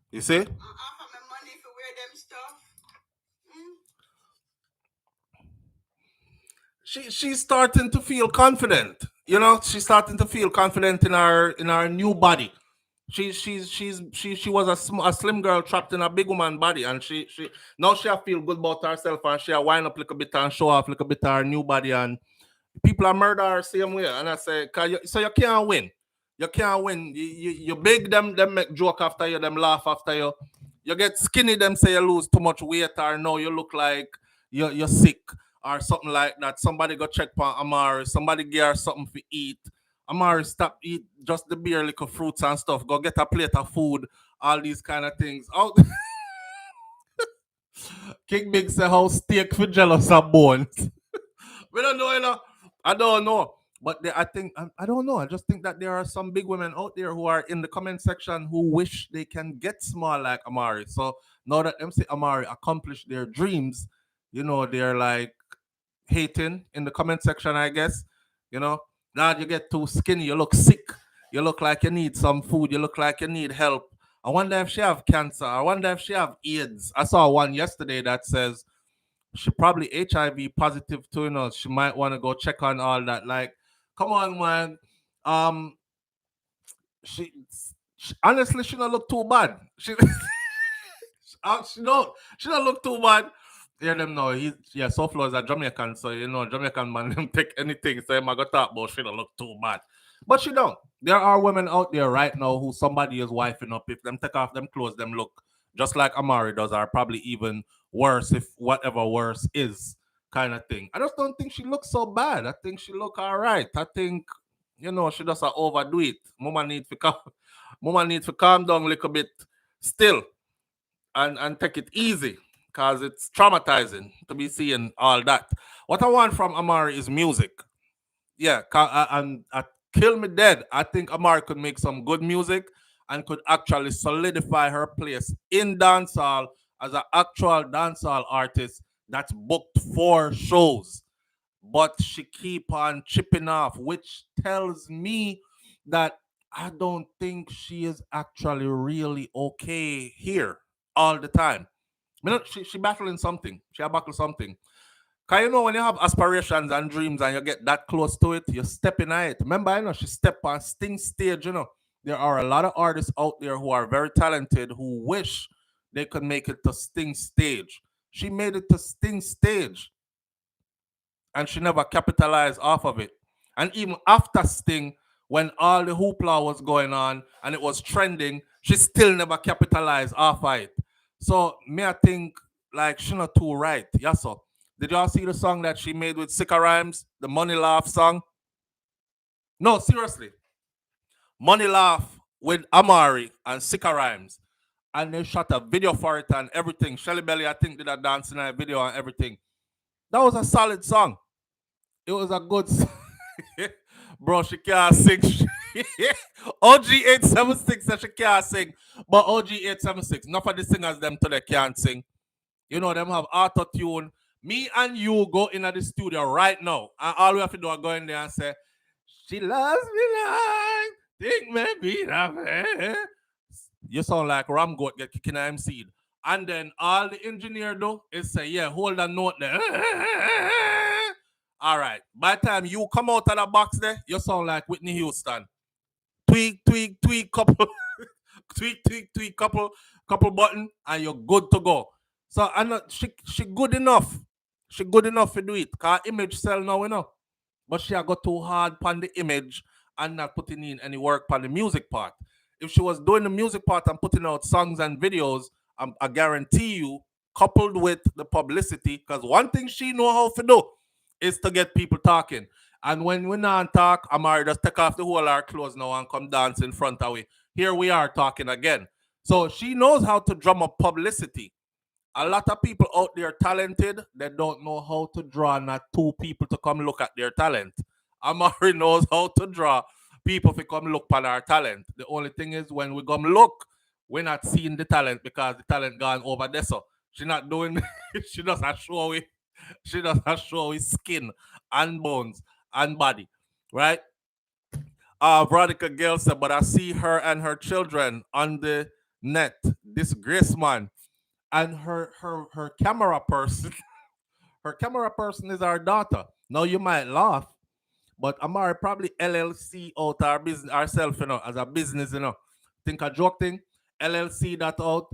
You see? She's starting to feel confident. You know, she's starting to feel confident in her new body. She was a slim girl trapped in a big woman body, and she now she feel good about herself, and she wind up a little bit and show off a little bit her new body, and people are murder her same way. And I say, so you can't win. You can't win. You big them make joke after you, them laugh after you. You get skinny, them say you lose too much weight, or no, you look like you're sick or something like that. Somebody go check for Amari, somebody give her something to eat. Amari, stop eat just the beer, little fruits and stuff. Go get a plate of food, all these kind of things. Oh, King Big say how steak for jealous of bones. We don't know, you know. I don't know. But I think I don't know. I just think that there are some big women out there who are in the comment section who wish they can get small like Amari. So now that them see Amari accomplish their dreams, they're like hating in the comment section, I guess. Now you get too skinny, you look sick, you look like you need some food, you look like you need help. I wonder if she have cancer. I wonder if she have AIDS. I saw one yesterday that says she probably HIV positive too. She might want to go check on all that. Like, come on, man. Um, she honestly, she don't look too bad. She don't look too bad. Yeah, them know. SouFLo is a Jamaican, so Jamaican man them take anything. So I go talk about she don't look too bad. But she don't. There are women out there right now who somebody is wifing up. If them take off them clothes, them look just like Amari does, or probably even worse, if whatever worse is, kind of thing. I just don't think she looks so bad. I think she look all right. I think, she does overdo it. Mama need to calm down a little bit still and take it easy, because it's traumatizing to be seeing all that. What I want from Amari is music. Yeah, and kill me dead. I think Amari could make some good music and could actually solidify her place in dancehall as an actual dancehall artist that's booked for shows. But she keep on chipping off, which tells me that I don't think she is actually really okay here all the time. She battling something. She a battle something. Cause when you have aspirations and dreams and you get that close to it, you step in it. Remember, she stepped on Sting stage. There are a lot of artists out there who are very talented who wish they could make it to Sting stage. She made it to Sting stage, and she never capitalized off of it. And even after Sting, when all the hoopla was going on and it was trending, she still never capitalized off of it. So me, I think like she not too right. Yeah, so did y'all see the song that she made with Sika Rhymes, the Money Laugh song? No, seriously. Money Laugh with Amari and Sika Rhymes. And they shot a video for it and everything. Shelly Belly, I think, did a dance in a video and everything. That was a solid song. It was a good song. Bro, she can't sing. OG876 said she can't sing. But OG876, enough of the singers them till they can't sing. Them have auto-tune. Me and you go in at the studio right now. And all we have to do is go in there and say, she loves me like, think maybe that way. You sound like Ram Goat get kicking a seed. And then all the engineer do is say, yeah, hold a note there. All right. By the time you come out of the box there, you sound like Whitney Houston. Tweak, tweak, tweak, couple, tweak, couple button, and you're good to go. So she good enough. She good enough to do it. Cause image sell now, But she got too hard on the image and not putting in any work on the music part. If she was doing the music part and putting out songs and videos, I guarantee you, coupled with the publicity, because one thing she know how to do is to get people talking. And when we not talk, Amari just take off the whole our clothes now and come dance in front of we. Here we are talking again. So she knows how to drum up publicity. A lot of people out there talented, they don't know how to draw not two people to come look at their talent. Amari knows how to draw people to come look at our talent. The only thing is when we come look, we're not seeing the talent because the talent gone over there. So she not doing she doesn't show it. She doesn't show his skin and bones and body. Right? Veronica Gale said, but I see her and her children on the net. Disgrace, man. And her camera person, her camera person is our daughter. Now you might laugh, but Amari probably LLC out our business ourselves, as a business, Think a joke thing. LLC that out.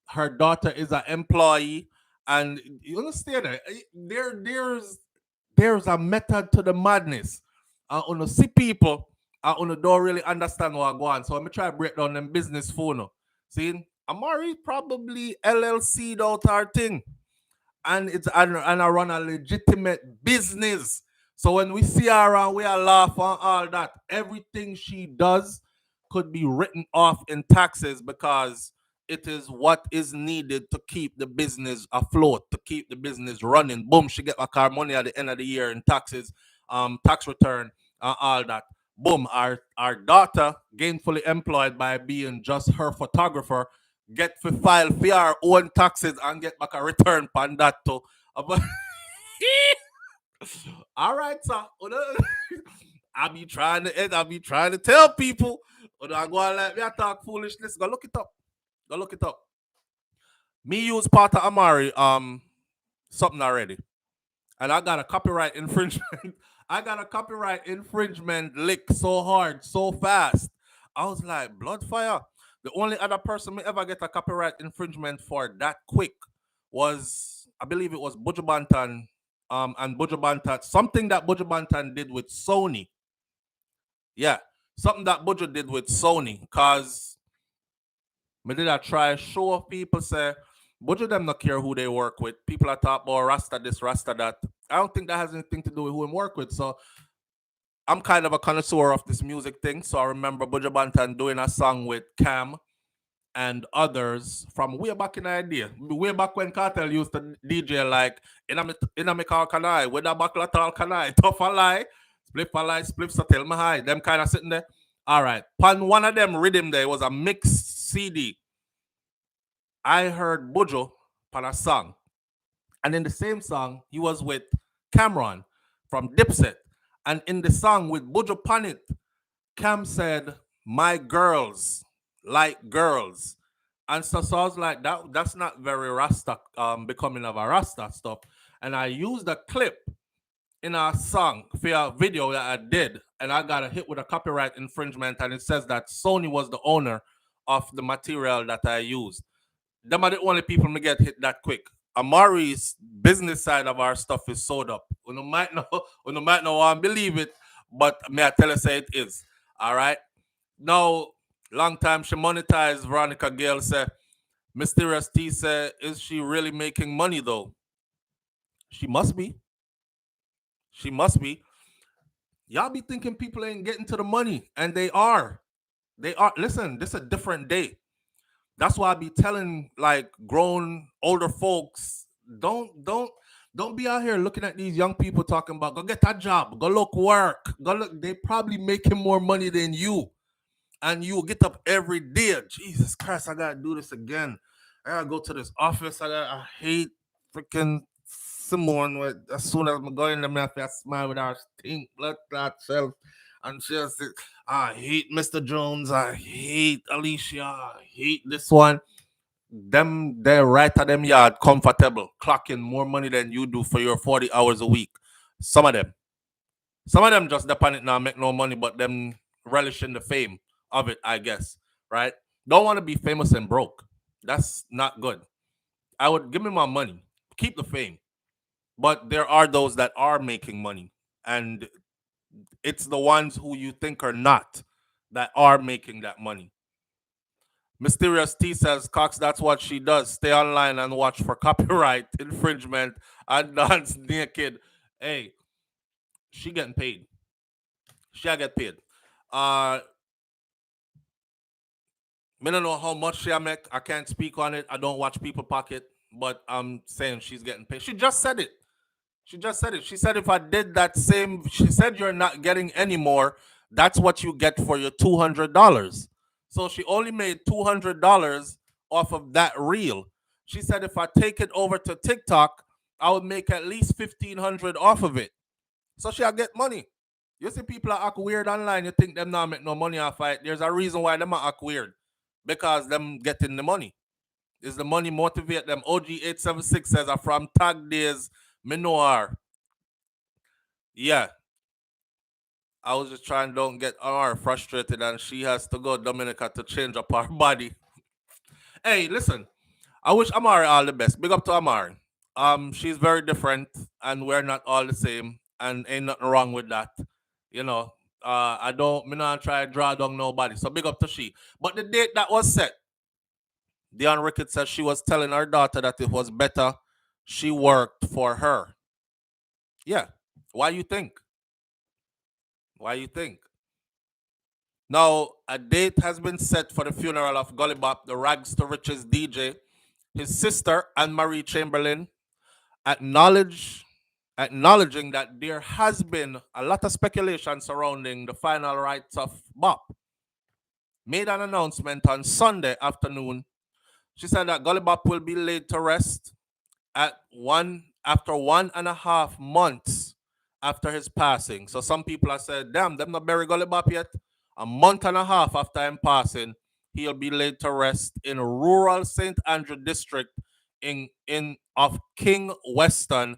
Her daughter is an employee, and you understand there's a method to the madness. On see people, on don't really understand what go on. So let me try to break down them business phone. See, Amari probably LLC'd out our thing. And I run a legitimate business. So when we see her around, we are laugh on all that. Everything she does could be written off in taxes because it is what is needed to keep the business afloat, to keep the business running. Boom, she get back her money at the end of the year in taxes. tax return, all that. Boom, our daughter, gainfully employed by being just her photographer, get to file for our own taxes and get back a return on that too. All right, sir. I be trying to tell people. I go and let me talk foolishness. Go look it up. Go look it up. Me use part of Amari something already. And I got a copyright infringement. I got a copyright infringement lick so hard, so fast. I was like, blood fire. The only other person me ever get a copyright infringement for that quick was, I believe it was Buju Banton, and Buju Banton, something that Buju Banton did with Sony. Yeah, something that Buju did with Sony. Cause me did I try show off people say, Buju them not care who they work with. People are talk about Rasta this, Rasta that. I don't think that has anything to do with who I work with. So I'm kind of a connoisseur of this music thing. So I remember Buju Banton doing a song with Cam and others from way back in the idea. Way back when Cartel used to DJ like in a car can I, with a buckle at all can I, tough a lie, spliff so tell me hi. Them kind of sitting there. All right. Pan one of them rhythm there was a mixed CD. I heard Buju on a song. And in the same song, he was with Cameron from Dipset. And in the song with Buju on it, Cam said, "My girls like girls." And so I was like, that's not very Rasta, becoming of a Rasta stuff. And I used a clip in a song for a video that I did, and I got a hit with a copyright infringement, and it says that Sony was the owner of the material that I used. Them are the only people me get hit that quick. Amari's business side of our stuff is sold up. You might know, and believe it, but may I tell you say it is. All right. Now, long time she monetized. Veronica Gale said, Mysterious T said, is she really making money though? She must be. She must be. Y'all be thinking people ain't getting to the money, and they are. They are. Listen, this is a different day. That's why I be telling like grown older folks, don't be out here looking at these young people talking about go get a job, go look work, go look. They probably making more money than you, and you get up every day. Jesus Christ, I gotta do this again. I gotta go to this office. I hate freaking Simone. With as soon as I'm going in the mouth, I smile with our stink blood clot self. And she just, I hate Mr. Jones. I hate Alicia. I hate this one. Them, they're right at them yard, comfortable, clocking more money than you do for your 40 hours a week. Some of them. Some of them just depend it now, make no money, but them relishing the fame of it, I guess. Right? Don't want to be famous and broke. That's not good. I would give me my money, keep the fame. But there are those that are making money. And it's the ones who you think are not that are making that money. Mysterious T says, Cox, that's what she does. Stay online and watch for copyright infringement and dance naked. Hey, she getting paid. She get paid. I don't know how much she make. I can't speak on it. I don't watch people pocket, but I'm saying she's getting paid. She just said it. She just said it. She said if I did that same, she said you're not getting any more. That's what you get for your $200. So she only made $200 off of that reel. She said if I take it over to TikTok, I would make at least $1,500 off of it. So she'll get money. You see people are act weird online, you think them not make no money off it. There's a reason why them are act weird. Because them getting the money. Is the money motivate them? OG876 says, I'm from tag days, Minoir. Yeah. I was just trying to don't get her frustrated, and she has to go Dominica to change up her body. Hey, listen. I wish Amari all the best. Big up to Amari. She's very different, and we're not all the same, and ain't nothing wrong with that. You know, me not try to draw down nobody. So big up to she. But the date that was set, Dion Ricketts says she was telling her daughter that it was better she worked for her. Yeah. Why you think? Why you think? Now, a date has been set for the funeral of Golly Bop, the Rags to Riches DJ. His sister, Anne-Marie Chamberlain, acknowledged acknowledging that there has been a lot of speculation surrounding the final rights of Bop, made an announcement on Sunday afternoon. She said that Golly Bop will be laid to rest after 1.5 months after his passing. So some people have said, damn, them not bury Gully Bop yet. A month and a half after him passing, he'll be laid to rest in rural St. Andrew district in of King Weston,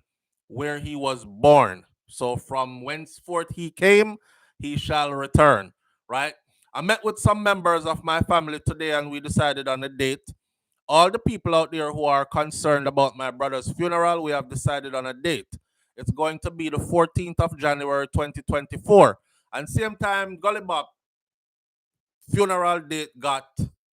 where he was born. So from whenceforth he came, he shall return. Right? I met with some members of my family today and we decided on a date. All the people out there who are concerned about my brother's funeral, we have decided on a date. It's going to be the 14th of January 2024. And same time Golly Bop funeral date got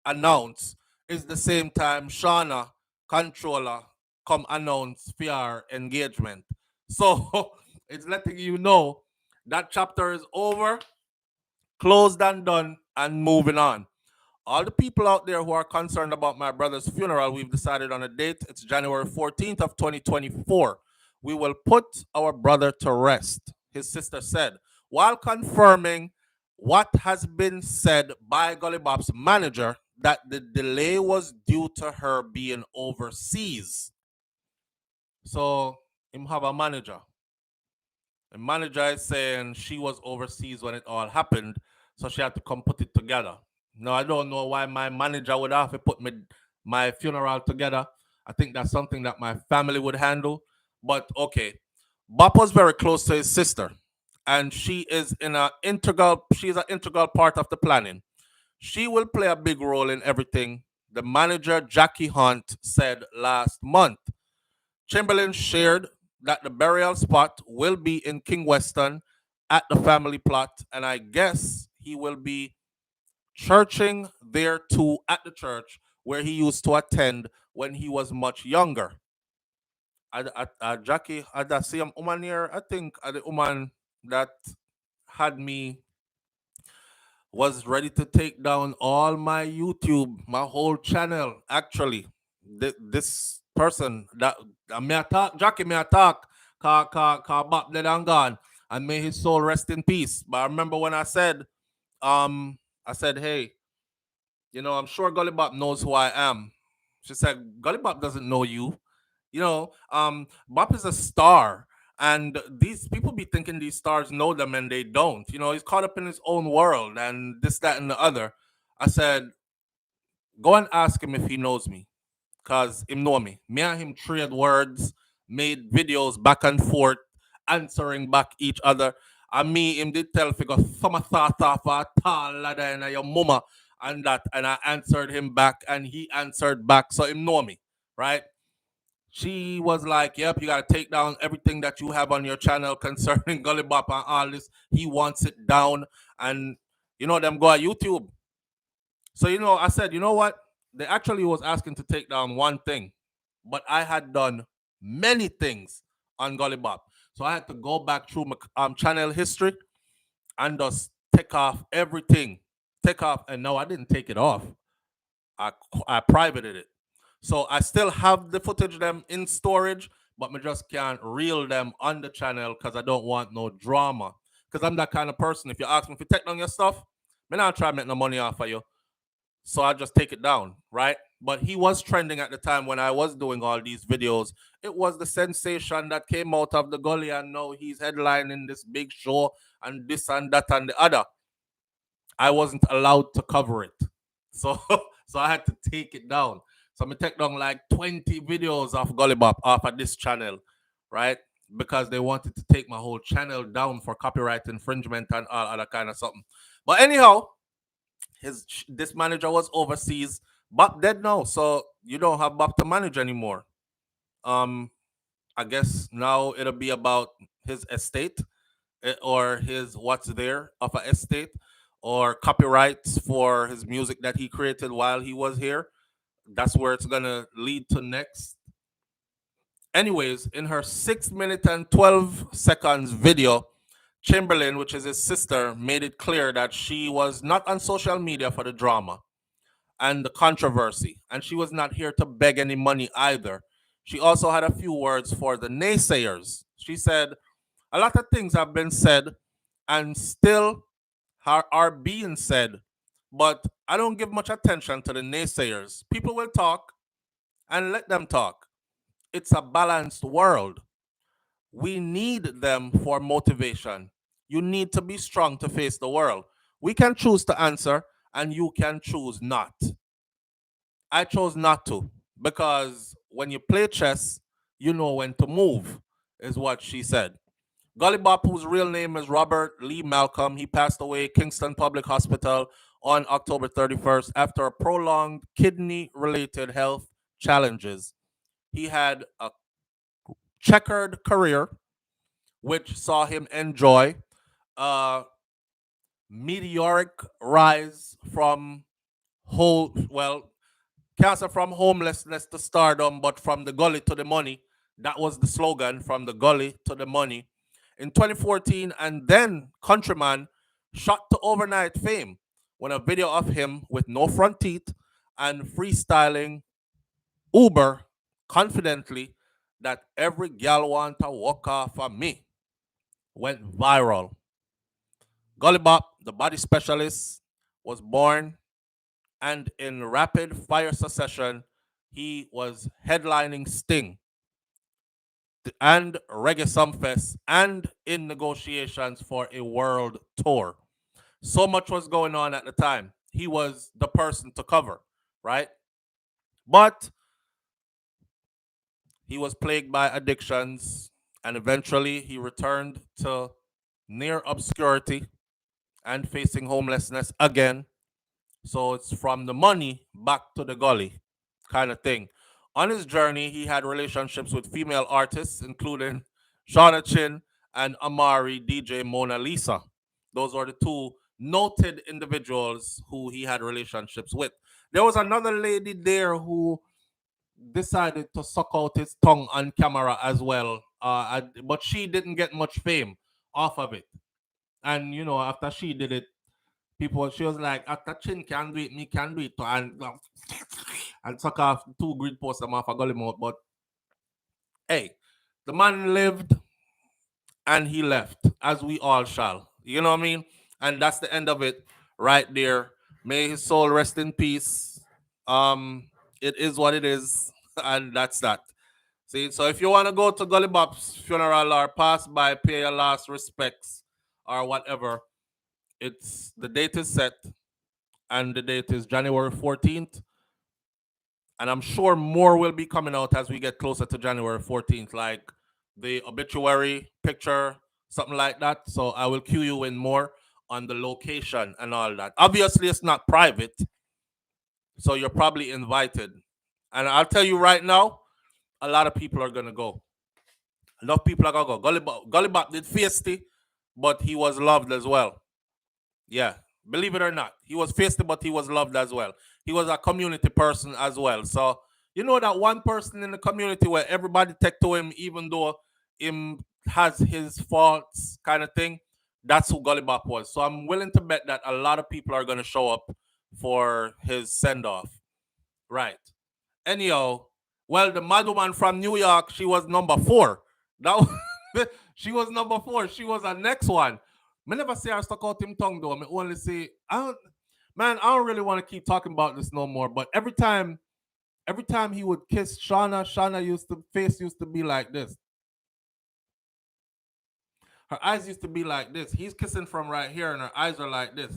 announced is the same time Shauna, controller, come announce for engagement. So it's letting you know that chapter is over, closed and done, and moving on. All the people out there who are concerned about my brother's funeral, we've decided on a date. It's January 14th of 2024. We will put our brother to rest, his sister said, while confirming what has been said by Golly Bop's manager that the delay was due to her being overseas. So him have a manager. The manager is saying she was overseas when it all happened, so she had to come put it together. Now I don't know why my manager would have to put my funeral together. I think that's something that my family would handle. But okay, Bop was very close to his sister, and she's an integral part of the planning. She will play a big role in everything. The manager Jackie Hunt said last month. Chamberlain shared that the burial spot will be in King Weston at the family plot, and I guess he will be churching there too at the church where he used to attend when he was much younger. Jackie, I da see him woman here. I think the woman that had me was ready to take down all my YouTube, my whole channel. Actually, this person that may attack Jackie, may attack, Bop dead and gone, and may his soul rest in peace. But I remember when I said, hey, I'm sure Golly Bop knows who I am. She said, Golly Bop doesn't know you. Bop is a star. And these people be thinking these stars know them and they don't. He's caught up in his own world and this, that, and the other. I said, go and ask him if he knows me. Because him know me. Me and him trade words, made videos back and forth, answering back each other. And me, him did tell figure, some thought of a taller than your mama and that. And I answered him back and he answered back. So him know me, right? She was like, yep, you got to take down everything that you have on your channel concerning Golly Bop and all this. He wants it down. And, them go at YouTube. So, I said, you know what? They actually was asking to take down one thing. But I had done many things on Golly Bop. So I had to go back through my channel history and just take off everything. Take off. And no, I didn't take it off. I privated it. So I still have the footage them in storage, but I just can't reel them on the channel because I don't want no drama. Because I'm that kind of person. If you ask me if you take down your stuff, I'm not try to make no money off of you. So I just take it down, right? But he was trending at the time when I was doing all these videos. It was the sensation that came out of the gully, and now he's headlining this big show and this and that and the other. I wasn't allowed to cover it. So I had to take it down. So I'm take down like 20 videos of Golly Bop off of this channel, right? Because they wanted to take my whole channel down for copyright infringement and all other kind of something. But anyhow, this manager was overseas. Bop dead now, so you don't have Bop to manage anymore. I guess now it'll be about his estate or his what's there of an estate or copyrights for his music that he created while he was here. That's where it's gonna lead to next. Anyways, in her 6 minute and 12 seconds video, Chamberlain, which is his sister, made it clear that she was not on social media for the drama and the controversy, and she was not here to beg any money either. She also had a few words for the naysayers. She said, a lot of things have been said and still are being said, but I don't give much attention to the naysayers. People will talk and let them talk. It's a balanced world. We need them for motivation. You need to be strong to face the world. We can choose to answer, and you can choose not. I chose not to because when you play chess, you know when to move, is what she said. Golly Bop, whose real name is Robert Lee Malcolm, he passed away at Kingston Public Hospital on October 31st after a prolonged kidney-related health challenges. He had a checkered career, which saw him enjoy a meteoric rise from cancer from homelessness to stardom, but from the gully to the money. That was the slogan, from the gully to the money. In 2014, and then Countryman shot to overnight fame when a video of him with no front teeth and freestyling Uber confidently that every gal want to walk off of me went viral. Golly Bop, the body specialist, was born, and in rapid fire succession, he was headlining Sting and Reggae Sumfest and in negotiations for a world tour. So much was going on at the time. He was the person to cover, right? But he was plagued by addictions, and eventually he returned to near obscurity and facing homelessness again. So it's from the money back to the gully kind of thing. On his journey, he had relationships with female artists, including Shauna Chin and Amari DJ Mona Lisa. Those are the two noted individuals who he had relationships with. There was another lady there who decided to suck out his tongue on camera as well, but she didn't get much fame off of it. And after she did it, she was like, after Chin can do it, me can do it too. And suck off two grid posts off a gully mouth. But hey, the man lived and he left, as we all shall. You know what I mean? And that's the end of it right there. May his soul rest in peace. It is what it is, and that's that. See, so if you want to go to Gully Bop's funeral or pass by, pay your last respects or whatever, the date is set, and the date is January 14th. And I'm sure more will be coming out as we get closer to January 14th, like the obituary picture, something like that. So I will cue you in more on the location and all that. Obviously, it's not private, so you're probably invited. And I'll tell you right now, a lot of people are going to go. A lot of people are going to go. Golly Bop did feisty, but he was loved as well. Yeah, believe it or not. He was feisty, but he was loved as well. He was a community person as well. So, you know that one person in the community where everybody take to him, even though him has his faults kind of thing? That's who Golly Bop was. So I'm willing to bet that a lot of people are going to show up for his send-off. Right. Anyhow, well, the mad woman from New York, she was number 4. She was number 4. She was the next one. I never say I stuck out him tongue though. I only say I don't really want to keep talking about this no more. But every time he would kiss Shauna face used to be like this. Her eyes used to be like this. He's kissing from right here, and her eyes are like this.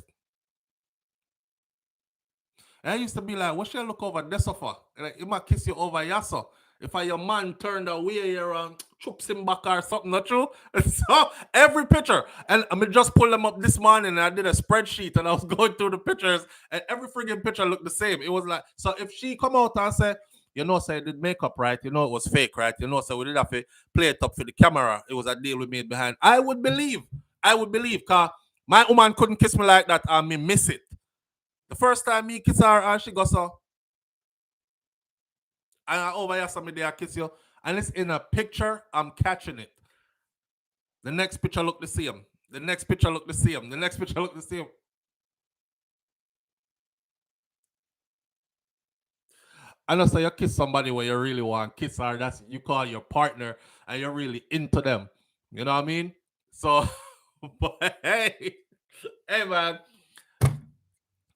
And I used to be like, what should I look over this for? Like, he might kiss you over yasso. If your man turned away around, chups him back or something, not true? So every picture, and I just pulled them up this morning, and I did a spreadsheet, and I was going through the pictures, and every friggin' picture looked the same. It was like, so if she come out and say, say I did makeup, right? It was fake, right? So we did have to play it up for the camera. It was a deal we made behind. I would believe, because my woman couldn't kiss me like that, and me miss it. The first time me kiss her, and she goes so. And I over here somebody I kiss you. And it's in a picture, I'm catching it. The next picture look the same. The next picture look the same. The next picture look the same. I know, so you kiss somebody where you really want kiss her. That's you call your partner, and you're really into them. You know what I mean? So, but hey, man,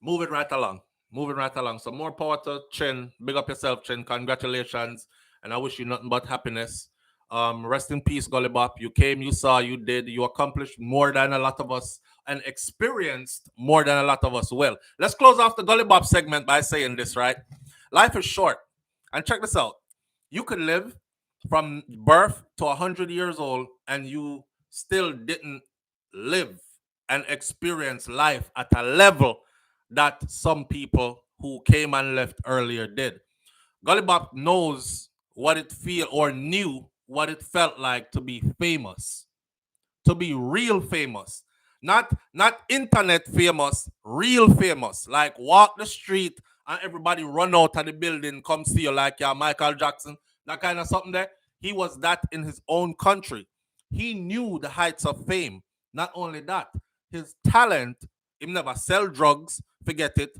moving right along, moving right along. So more power to Chin. Big up yourself, Chin. Congratulations, and I wish you nothing but happiness. Rest in peace, Gully Bop. You came, you saw, you did, you accomplished more than a lot of us and experienced more than a lot of us will. Let's close off the Gully Bop segment by saying this, right? Life is short. And check this out. You could live from birth to 100 years old and you still didn't live and experience life at a level that some people who came and left earlier did. Golly Bop knows what it feel or knew what it felt like to be famous, to be real famous. Not internet famous, real famous. Like walk the street and everybody run out of the building, come see you like yeah, Michael Jackson, that kind of something there. He was that in his own country. He knew the heights of fame. Not only that, his talent, him never sell drugs, forget it,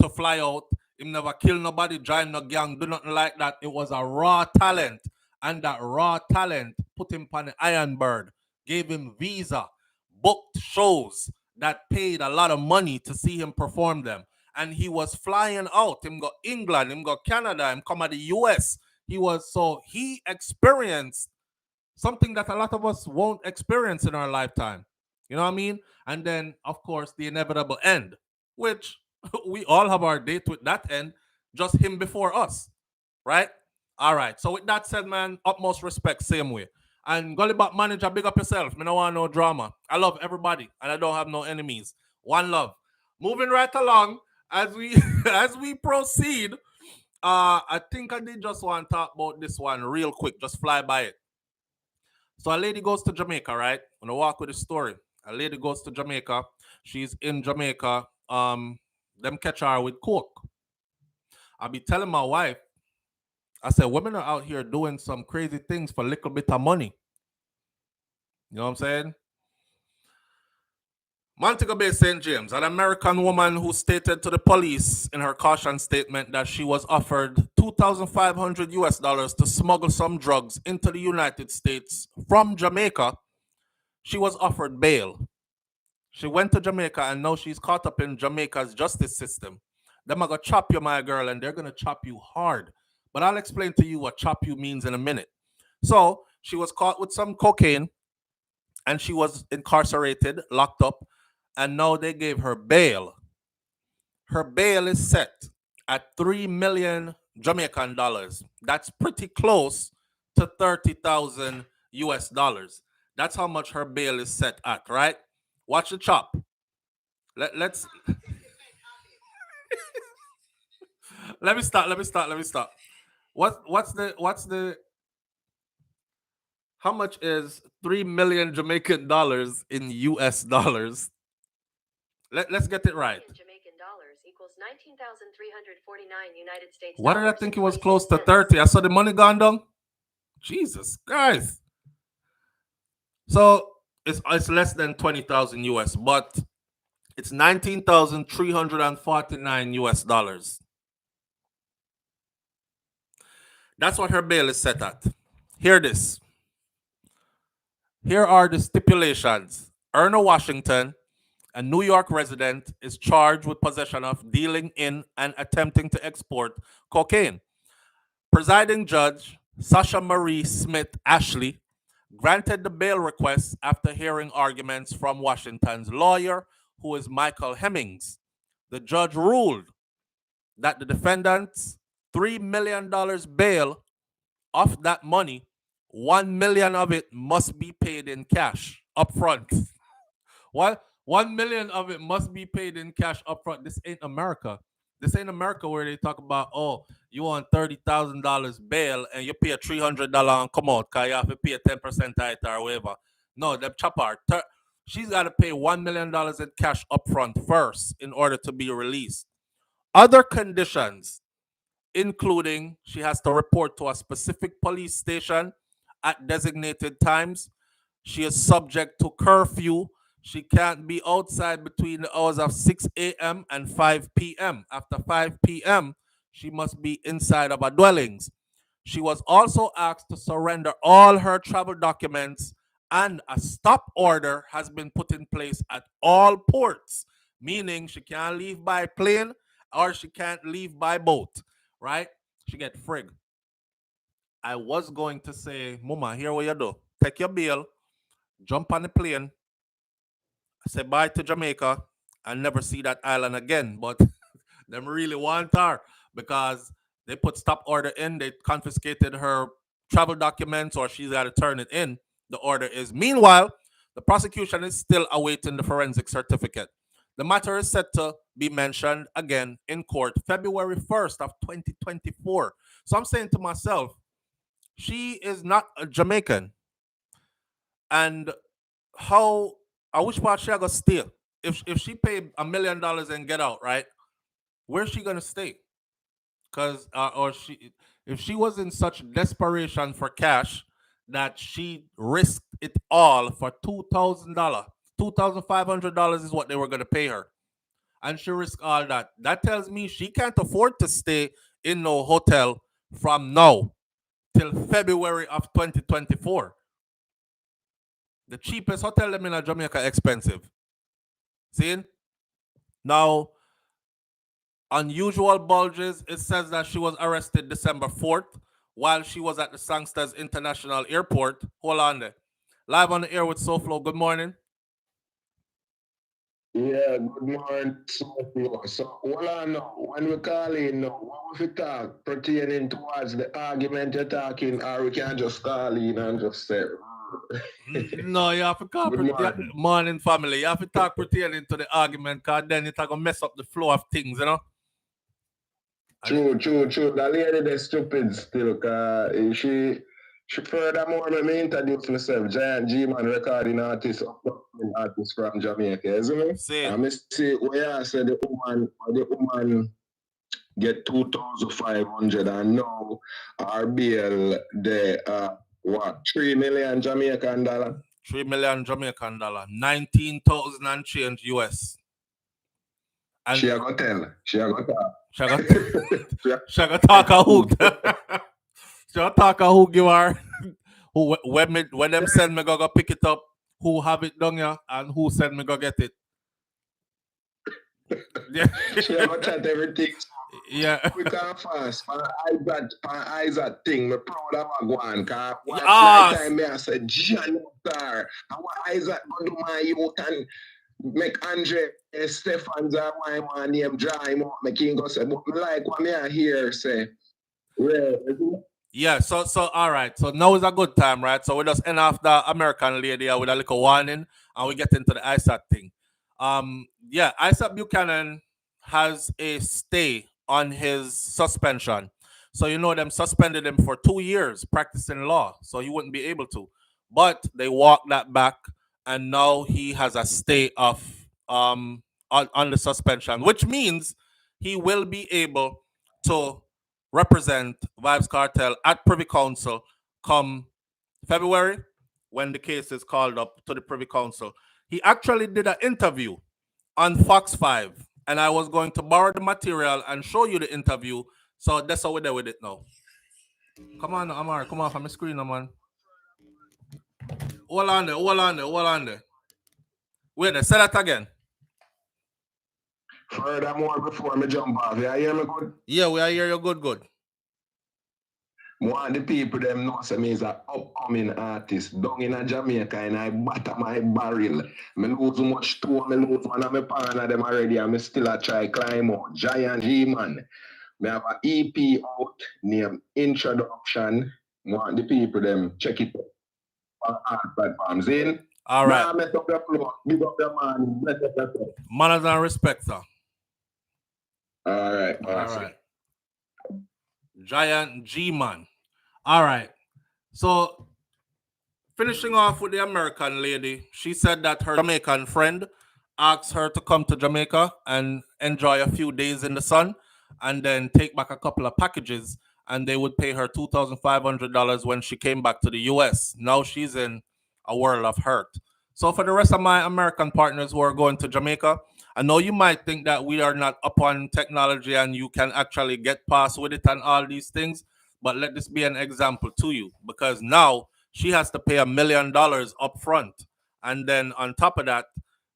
to fly out. Him never kill nobody, join no gang, do nothing like that. It was a raw talent. And that raw talent put him on the Iron Bird, gave him visa, booked shows that paid a lot of money to see him perform them. And he was flying out. Him go England, him go Canada, him come to the US. He experienced something that a lot of us won't experience in our lifetime. You know what I mean? And then, of course, the inevitable end, which we all have our date with that end, just him before us, right? All right. So with that said, man, utmost respect, same way. And Gully Bop manager, big up yourself. Me no want no drama. I love everybody, and I don't have no enemies. One love. Moving right along as we as we proceed. I think I did just want to talk about this one real quick. Just fly by it. So a lady goes to Jamaica, right? I'm gonna walk with the story. A lady goes to Jamaica. She's in Jamaica. Them catch her with coke. I be telling my wife, I said, women are out here doing some crazy things for a little bit of money. You know what I'm saying? Montego Bay, St. James, an American woman who stated to the police in her caution statement that she was offered 2,500 US dollars to smuggle some drugs into the United States from Jamaica. She was offered bail. She went to Jamaica and now she's caught up in Jamaica's justice system. Them are gonna chop you, my girl, and they're gonna chop you hard. But I'll explain to you what chop you means in a minute. So she was caught with some cocaine and she was incarcerated, locked up, and now they gave her bail. Her bail is set at 3 million Jamaican dollars. That's pretty close to 30,000 US dollars. That's how much her bail is set at, right? Watch the chop. Let's let me start. What's the how much is 3 million Jamaican dollars in US dollars? Let's get it right. Jamaican dollars equals 19,349 United States. Why did I think it was close to 30? I saw the money gone down. Jesus Christ. So it's less than 20,000 US, but it's 19,349 US dollars. That's what her bail is set at. Hear this. Here are the stipulations. Erna Washington, a New York resident, is charged with possession of, dealing in, and attempting to export cocaine. Presiding judge Sasha Marie Smith Ashley granted the bail request after hearing arguments from Washington's lawyer, who is Michael Hemmings. The judge ruled that the defendant's $3 million bail, of that money, 1 million of it must be paid in cash up front. What? 1 million of it must be paid in cash up front. This ain't America. This ain't America where they talk about, oh, you want $30,000 bail and you pay a $300 and come out because you have to pay a 10% tithe or whatever. No, the chopper. She's got to pay $1 million in cash up front first in order to be released. Other conditions, including she has to report to a specific police station at designated times. She is subject to curfew. She can't be outside between the hours of 6 a.m. and 5 p.m. After 5 p.m., she must be inside of her dwellings. She was also asked to surrender all her travel documents, and a stop order has been put in place at all ports, meaning she can't leave by plane or she can't leave by boat, right? She get frig. I was going to say, Mama, here what you do. Take your bill, jump on the plane, say bye to Jamaica, and never see that island again. But them really want her because they put stop order in, they confiscated her travel documents, or she's got to turn it in. The order is. Meanwhile, the prosecution is still awaiting the forensic certificate. The matter is set to be mentioned again in court February 1st of 2024. So I'm saying to myself, she is not a Jamaican. And how I wish part she gonna stay. If she paid $1 million and get out, right? Where's she gonna stay? Because or she if she was in such desperation for cash that she risked it all for $2,000, $2,500 is what they were gonna pay her, and she risked all that. That tells me she can't afford to stay in no hotel from now till February of 2024. The cheapest hotel them in Jamaica expensive. See? Now, unusual bulges, it says that she was arrested December 4th while she was at the Sangsters International Airport. Hold on there. Live on the air with SouFLo. Good morning. Yeah, good morning, SouFLo. So, hold on now. When we call in now, what we talk pertaining towards the argument you're talking, or we can just call in and just say, No, you have to call morning family. You have to talk pertaining to the argument, because then it's going to mess up the flow of things, you know? True. The lady is stupid still, because she furthermore, let me introduce myself. Giant G-Man recording artist, upcoming artist from Jamaica, isn't it? Same. I must say, where I said the woman get 2,500 and now our bill the what 3 million Jamaican dollar? 3 million Jamaican dollar, 19,000 and change US. And she a go tell. She a go talk. She a talk a who? She a talk a who give her who when them send me go pick it up, who have it done here, and who send me go get it. Yeah. She a go chat everything. Yeah. Quick and fast. Isat thing. Me proud of her one. Cause one time me I said, John sir, I want Isat go do my youth and make Andre Stephens and my man name draw him up. Make him go say, but me like what me I hear say. Yeah, so all right. So now is a good time, right? So we just end off the American lady with a little warning, and we get into the Isat thing. Yeah, Isat Buchanan has a stay on his suspension. So you know them suspended him for 2 years practicing law, so he wouldn't be able to. But they walked that back, and now he has a stay of on the suspension, which means he will be able to represent Vibes Cartel at Privy Council come February when the case is called up to the Privy Council. He actually did an interview on Fox 5, and I was going to borrow the material and show you the interview. So that's how we're there with it now. Come on, Amari, come off on my screen, man. Hold on there. Wait there, say that again. Furthermore, before me jump off, you hear me good? Yeah, we hear you good. Want the people them know say me is an upcoming artist down in Jamaica and I batter my barrel. Me lose much too, me lose one of my partner them already and me still a try climb out. Giant G-Man. Me have an EP out named Introduction. Want the people them check it out on art platforms in. All right. Now mess up the floor, big up the man, mess up the floor. Manners and respect, sir. All right. Giant G-Man. All right. So, finishing off with the American lady, she said that her Jamaican friend asked her to come to Jamaica and enjoy a few days in the sun and then take back a couple of packages, and they would pay her $2,500 when she came back to the US. Now she's in a world of hurt. So for the rest of my American partners who are going to Jamaica, I know you might think that we are not up on technology and you can actually get past with it and all these things, but let this be an example to you, because now she has to pay $1 million up front. And then on top of that,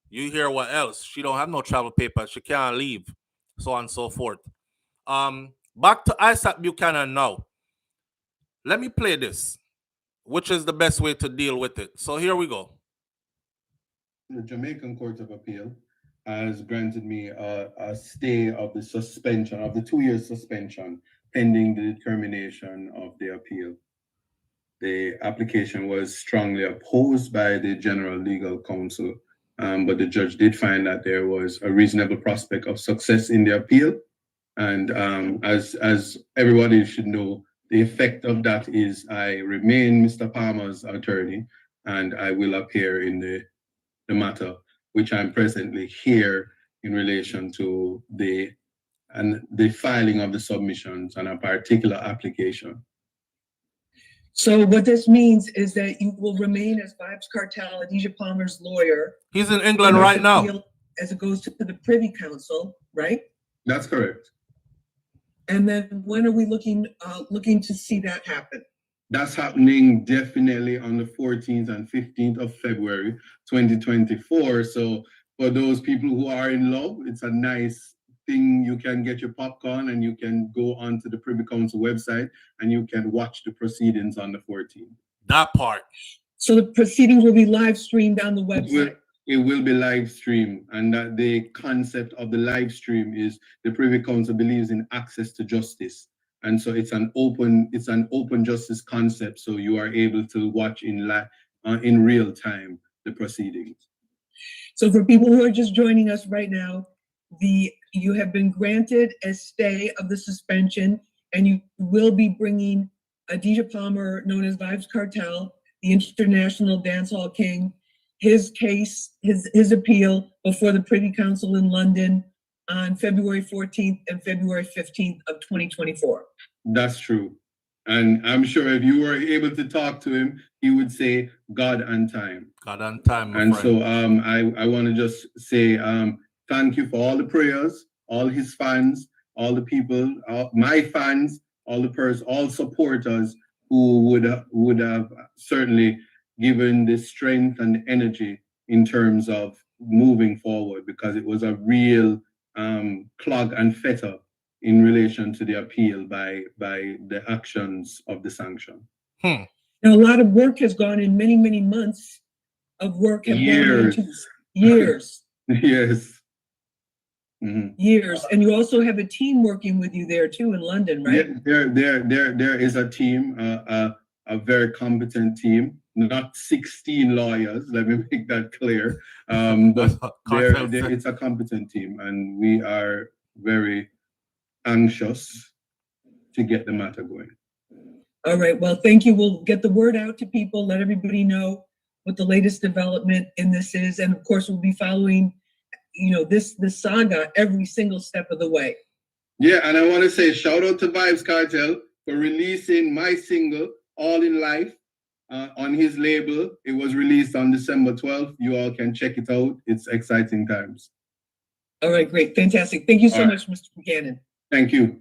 you hear what else? She don't have no travel papers. She can't leave, so on and so forth. Back to Isat Buchanan now. Let me play this, which is the best way to deal with it. So here we go. The Jamaican Court of Appeal has granted me a stay of the suspension, of the 2-year suspension, pending the determination of the appeal. The application was strongly opposed by the General Legal Counsel, but the judge did find that there was a reasonable prospect of success in the appeal. And as everybody should know, the effect of that is I remain Mr. Palmer's attorney, and I will appear in the matter, which I'm presently here in relation to the filing of the submissions on a particular application. So what this means is that you will remain as Vibes Cartel, Adidja Palmer's lawyer. He's in England right now. As it goes to the Privy Council, right? That's correct. And then when are we looking to see that happen? That's happening definitely on the 14th and 15th of February, 2024. So for those people who are in love, it's a nice thing. You can get your popcorn and you can go onto the Privy Council website and you can watch the proceedings on the 14th. That part. So the proceedings will be live streamed on the website. It will be live streamed, and that the concept of the live stream is the Privy Council believes in access to justice. And so it's an open justice concept. So you are able to watch in real time the proceedings. So for people who are just joining us right now, you have been granted a stay of the suspension, and you will be bringing Adidja Palmer, known as Vibes Cartel, the international dancehall king, his case, his appeal before the Privy Council in London on February 14th and February 15th of 2024. That's true. And I'm sure if you were able to talk to him, he would say God and time. God and time. And friend. So I want to just say thank you for all the prayers, all his fans, all the people, my fans, all supporters who would have certainly given the strength and energy in terms of moving forward, because it was a real clog and fetter in relation to the appeal by the actions of the sanction. Now, a lot of work has gone in, many months of work have years. Gone into years. Yes. Mm-hmm. Years. And you also have a team working with you there too in London, right? Yeah, there is a team, a very competent team, not 16 lawyers, let me make that clear. But it's a competent team, and we are very anxious to get the matter going. All right, well, thank you. We'll get the word out to people, let everybody know what the latest development in this is. And of course, we'll be following, this saga every single step of the way. Yeah, and I want to say shout out to Vibes Cartel for releasing my single, All in Life, on his label. It was released on December 12th. You all can check it out. It's exciting times. All right, great. Fantastic. Thank you so much, Mr. Buchanan. Thank you.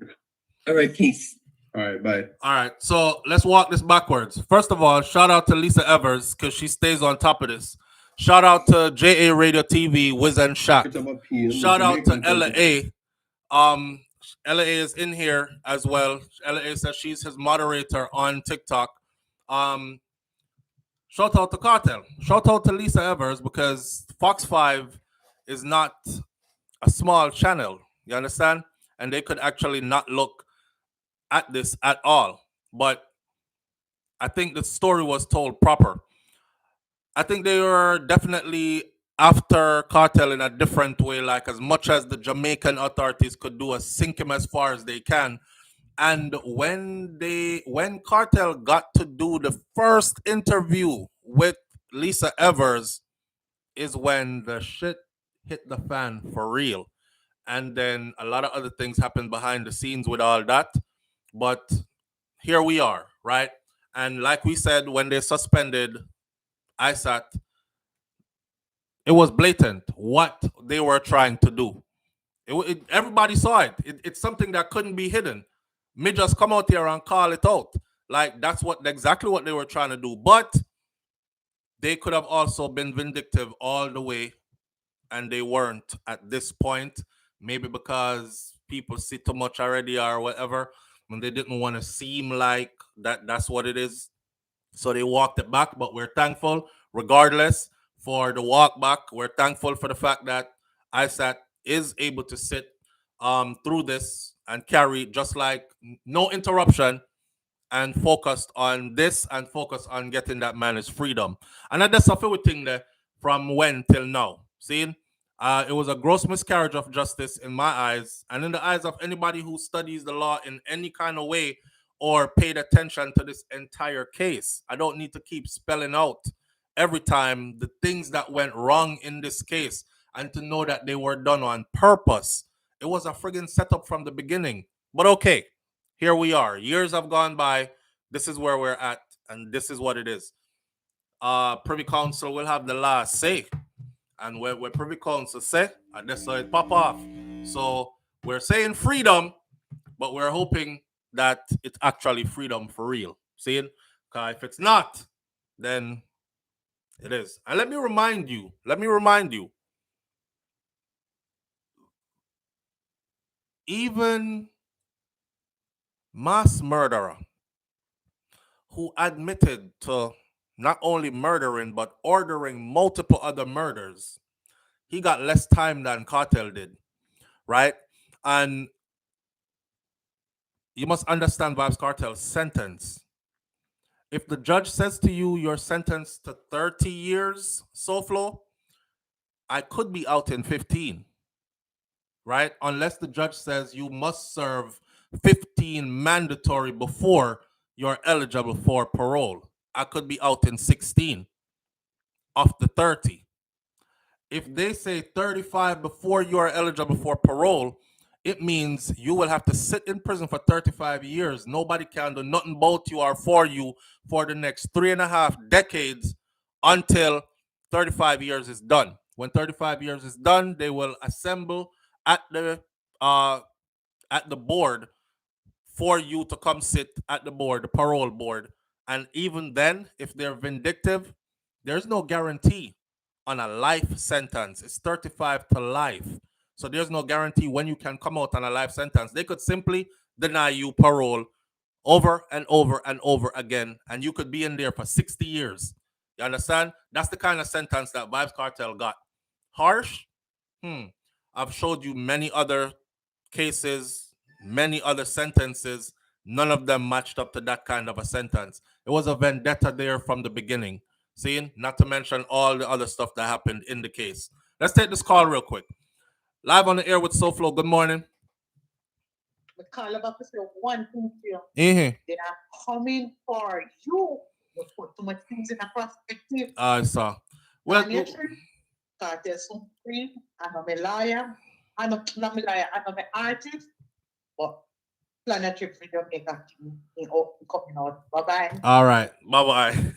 All right, peace. All right, bye. All right, so let's walk this backwards. First of all, shout out to Lisa Evers, because she stays on top of this. Shout out to JA Radio TV, Wiz and Shaq. Shout out to LA. LA is in here as well. LA says she's his moderator on TikTok. Shout out to Cartel. Shout out to Lisa Evers, because Fox 5 is not a small channel. You understand? And they could actually not look at this at all. But I think the story was told proper. I think they were definitely after Cartel in a different way, like as much as the Jamaican authorities could do, sink him as far as they can. And when Cartel got to do the first interview with Lisa Evers is when the shit hit the fan for real. And then a lot of other things happened behind the scenes with all that. But here we are, right? And like we said, when they suspended Isat, It was blatant what they were trying to do. Everybody saw it. It's something that couldn't be hidden. Me just come out here and call it out. Like that's exactly what they were trying to do. But they could have also been vindictive all the way, and they weren't at this point. Maybe because people see too much already or whatever, and they didn't want to seem like that's what it is. So they walked it back. But we're thankful, regardless, for the walk back. We're thankful for the fact that Isat is able to sit through this and carry just like no interruption, and focused on this and focused on getting that man his freedom. And that's a few thing there from when till now. See, it was a gross miscarriage of justice in my eyes, and in the eyes of anybody who studies the law in any kind of way or paid attention to this entire case. I don't need to keep spelling out every time the things that went wrong in this case, and to know that they were done on purpose. It was a friggin' setup from the beginning. But okay, here we are. Years have gone by. This is where we're at, and this is what it is. Privy Council will have the last say. And where Privy Council say, and that's how it pop off. So we're saying freedom, but we're hoping that it's actually freedom for real. See? Because if it's not, then it is. And let me remind you, even mass murderer who admitted to not only murdering but ordering multiple other murders, he got less time than Cartel did, right? And you must understand Vybz Cartel's sentence. If the judge says to you you're sentenced to 30 years, SouFlo, I could be out in 15, right? Unless the judge says you must serve 15 mandatory before you're eligible for parole. I could be out in 16 of the 30. If they say 35 before you are eligible for parole, it means you will have to sit in prison for 35 years. Nobody can do nothing about you or for you for the next 3.5 decades until 35 years is done. When 35 years is done, they will assemble at the board for you to come sit at the board, the parole board. And even then, if they're vindictive, there's no guarantee on a life sentence. It's 35 to life. So there's no guarantee when you can come out on a life sentence. They could simply deny you parole over and over and over again, and you could be in there for 60 years. You understand? That's the kind of sentence that Vybz Cartel got. Harsh? I've showed you many other cases, many other sentences. None of them matched up to that kind of a sentence. It was a vendetta there from the beginning. See? Not to mention all the other stuff that happened in the case. Let's take this call real quick. Live on the air with SouFlo. Good morning. The Golly Bop is one thing to you. Mm-hmm. They are coming for you. You put too much things in a perspective. I saw. Well, Cartel Supreme, I'm a liar. I'm not a liar, I'm an artist. But planetary freedom is coming out. Bye-bye. all right. Bye-bye.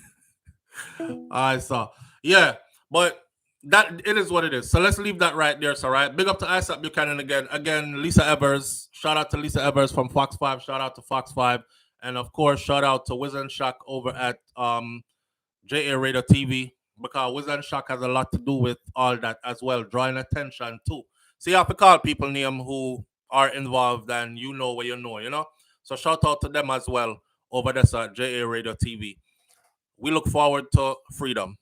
I saw. Yeah, but that it is what it is. So let's leave that right there. So right. Big up to Isat Buchanan again. Again, Lisa Evers. Shout out to Lisa Evers from Fox 5. Shout out to Fox 5. And of course, shout out to Wiz and Shock over at JA Radio TV, because Wiz and Shock has a lot to do with all that as well, drawing attention to. So you have to call people name who are involved, and you know where you know. So shout out to them as well over there at JA Radio TV. We look forward to freedom.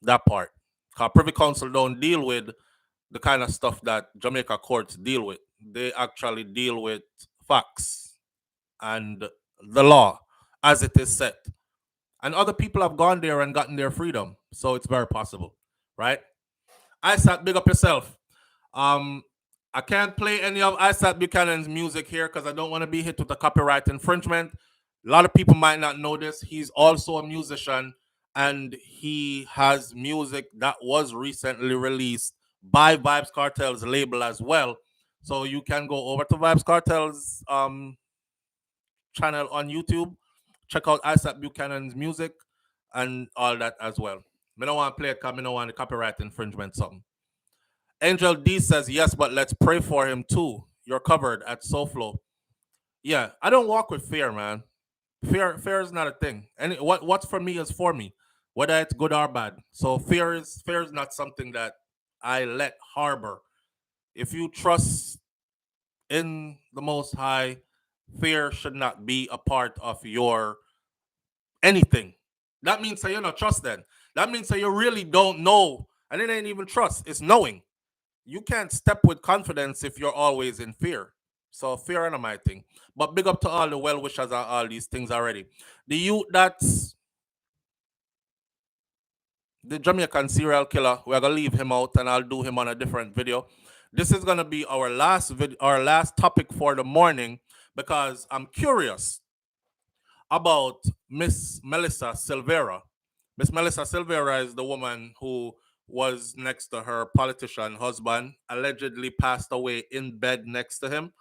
That part. Because Privy Council don't deal with the kind of stuff that Jamaica courts deal with. They actually deal with facts and the law as it is set. And other people have gone there and gotten their freedom. So it's very possible. Right? Isat, big up yourself. I can't play any of Isat Buchanan's music here because I don't want to be hit with a copyright infringement. A lot of people might not know this. He's also a musician, and he has music that was recently released by Vybz Cartel's label as well. So you can go over to Vybz Cartel's channel on YouTube, check out Isat Buchanan's music and all that as well. I don't want to play it because I don't want the copyright infringement something. Angel D says, yes, but let's pray for him too. You're covered at SouFlo. Yeah, I don't walk with fear, man. Fear is not a thing. And what's for me is for me, whether it's good or bad. So fear is not something that I let harbor. If you trust in the Most High, fear should not be a part of your anything. That means that you're not trust then. That means that you really don't know. And it ain't even trust, it's knowing. You can't step with confidence if you're always in fear. So fear ain't my thing. But big up to all the well wishers and all these things already. The youth that's the Jamaican serial killer, we're gonna leave him out and I'll do him on a different video. This is gonna be our last our last topic for the morning because I'm curious about Miss Melissa Silvera. Miss Melissa Silvera is the woman who was next to her politician husband, allegedly passed away in bed next to him,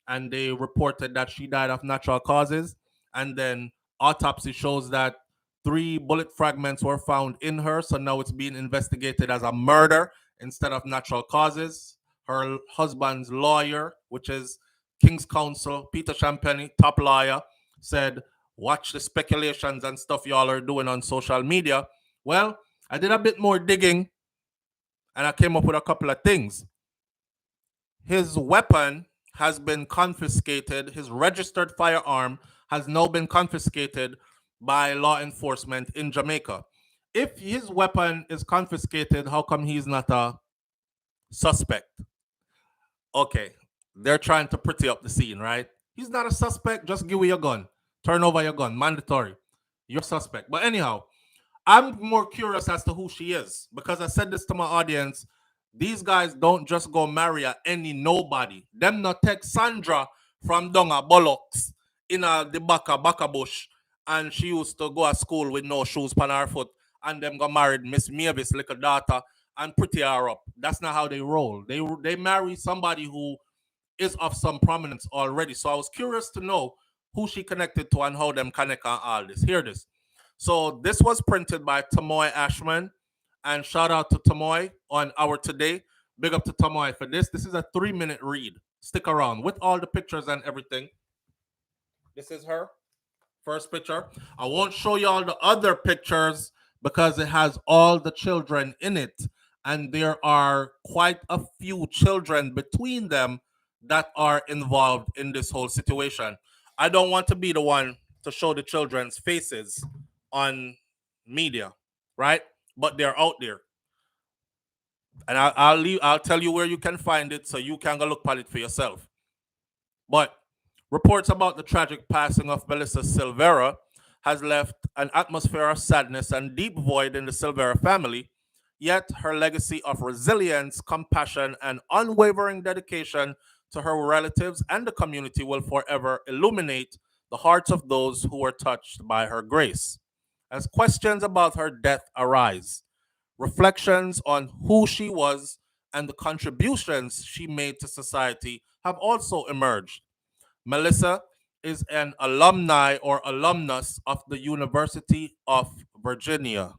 and they reported that she died of natural causes. And then autopsy shows that 3 bullet fragments were found in her, so now it's being investigated as a murder instead of natural causes. Her husband's lawyer, which is King's Counsel, Peter Champagne, top lawyer, said, watch the speculations and stuff y'all are doing on social media. Well, I did a bit more digging and I came up with a couple of things. His weapon has been confiscated. His registered firearm has now been confiscated by law enforcement in Jamaica. If his weapon is confiscated, how come he's not a suspect? Okay, they're trying to pretty up the scene, right? He's not a suspect, just give me your gun. Turn over your gun, mandatory. You're a suspect. But anyhow, I'm more curious as to who she is because I said this to my audience. These guys don't just go marry any nobody. Them not take Sandra from Donga Bollocks in the Baka bush, and she used to go to school with no shoes on her foot, and them got married Miss Mavis, little daughter, and pretty her up. That's not how they roll. They marry somebody who is of some prominence already. So I was curious to know who she connected to and how them connect on all this. Hear this. So this was printed by Tamoy Ashman, and shout out to Tamoy on Our Today. Big up to Tamoy for this. This is a 3-minute read. Stick around with all the pictures and everything. This is her first picture. I won't show you all the other pictures because it has all the children in it, and there are quite a few children between them that are involved in this whole situation. I don't want to be the one to show the children's faces on media, right? But they're out there, and I'll tell you where you can find it so you can go look at it for yourself. But reports about the tragic passing of Melissa Silvera has left an atmosphere of sadness and deep void in the Silvera family. Yet her legacy of resilience, compassion, and unwavering dedication to her relatives and the community will forever illuminate the hearts of those who were touched by her grace. As questions about her death arise, reflections on who she was and the contributions she made to society have also emerged. Melissa is an alumni or alumnus of the University of Virginia,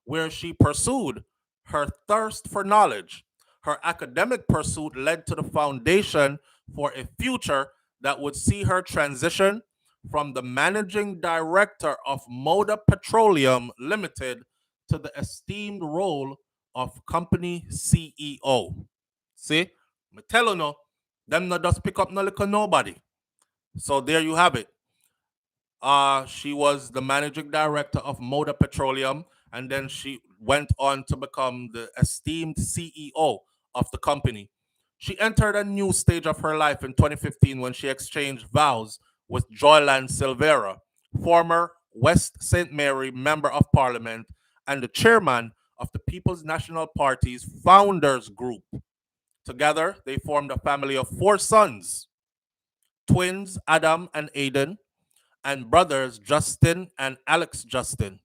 where she pursued her thirst for knowledge. Her academic pursuit led to the foundation for a future that would see her transition from the managing director of Moda Petroleum Limited to the esteemed role of company CEO. See, me tell you no, them not just pick up no little nobody. So there you have it. She was the managing director of Moda Petroleum, and then she went on to become the esteemed CEO of the company. She entered a new stage of her life in 2015 when she exchanged vows with Joyland Silvera, former West St. Mary Member of Parliament and the chairman of the People's National Party's Founders Group. Together, they formed a family of 4 sons, twins Adam and Aiden, and brothers Justin and Alex Justin.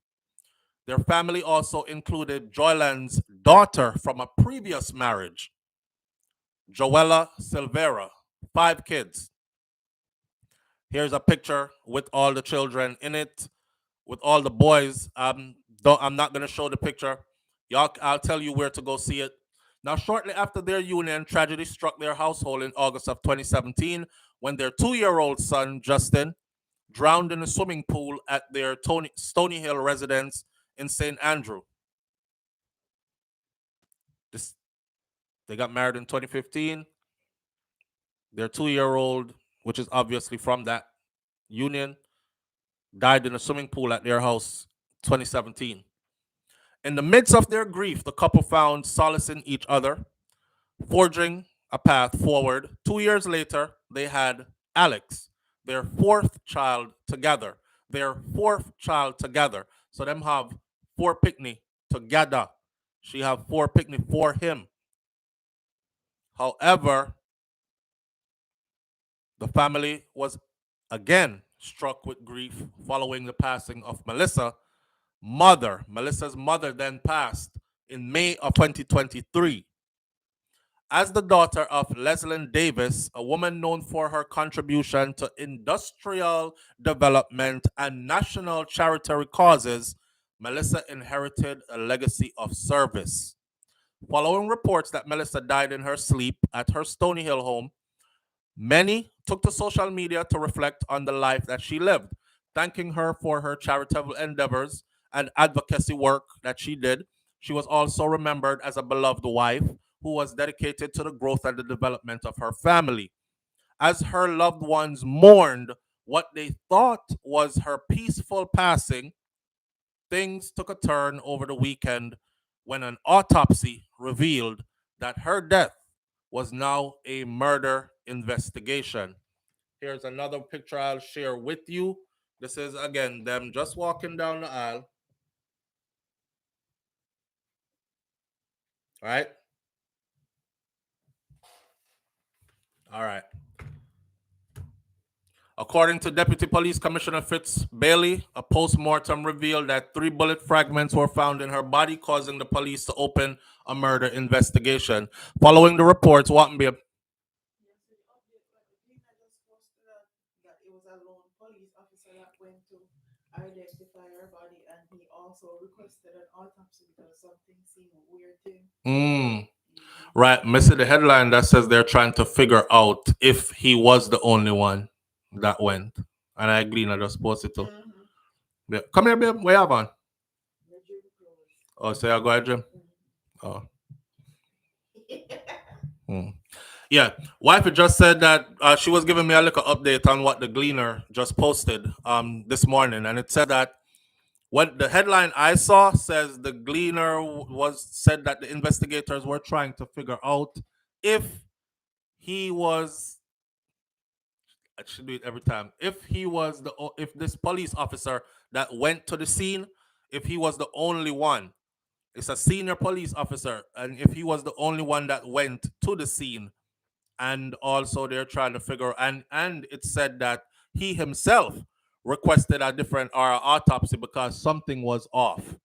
Their family also included Joyland's daughter from a previous marriage, Joella Silvera, 5 kids. Here's a picture with all the children in it, with all the boys. I'm not going to show the picture. I'll tell you where to go see it. Now, shortly after their union, tragedy struck their household in August of 2017 when their 2-year-old son, Justin, drowned in a swimming pool at their Stony Hill residence in St. Andrew. They got married in 2015. Their 2-year-old, which is obviously from that union, died in a swimming pool at their house 2017. In the midst of their grief, the couple found solace in each other, forging a path forward. 2 years later, they had Alex, their fourth child together. So them have 4 picnic together. She have 4 picnic for him. However, the family was again struck with grief following the passing of Melissa's mother. Melissa's mother then passed in May of 2023. As the daughter of Leslyn Davis, a woman known for her contribution to industrial development and national charitable causes, Melissa inherited a legacy of service. Following reports that Melissa died in her sleep at her Stony Hill home, many took to social media to reflect on the life that she lived, thanking her for her charitable endeavors and advocacy work that she did. She was also remembered as a beloved wife who was dedicated to the growth and the development of her family. As her loved ones mourned what they thought was her peaceful passing, things took a turn over the weekend when an autopsy revealed that her death was now a murder investigation. Here's another picture I'll share with you. This is again them just walking down the aisle. Right? All right. According to Deputy Police Commissioner Fitz Bailey, a post-mortem revealed that 3 bullet fragments were found in her body, causing the police to open a murder investigation. Following the reports, what be identify her body, and he also requested an autopsy because something seemed weird to him. Right, Missy, the headline that says they're trying to figure out if he was the only one that went. And I agree, I just posted it too. Yeah. Come here, babe. Where you have on? Oh, say I go ahead, Jim? Oh. Yeah, wife just said that she was giving me a little update on what the Gleaner just posted this morning, and it said that what the headline I saw says the Gleaner said that the investigators were trying to figure out if he was. I should do it every time. If this police officer that went to the scene, if he was the only one. It's a senior police officer, and if he was the only one that went to the scene. And also they're trying to figure, and it said that he himself requested a different autopsy because something was off.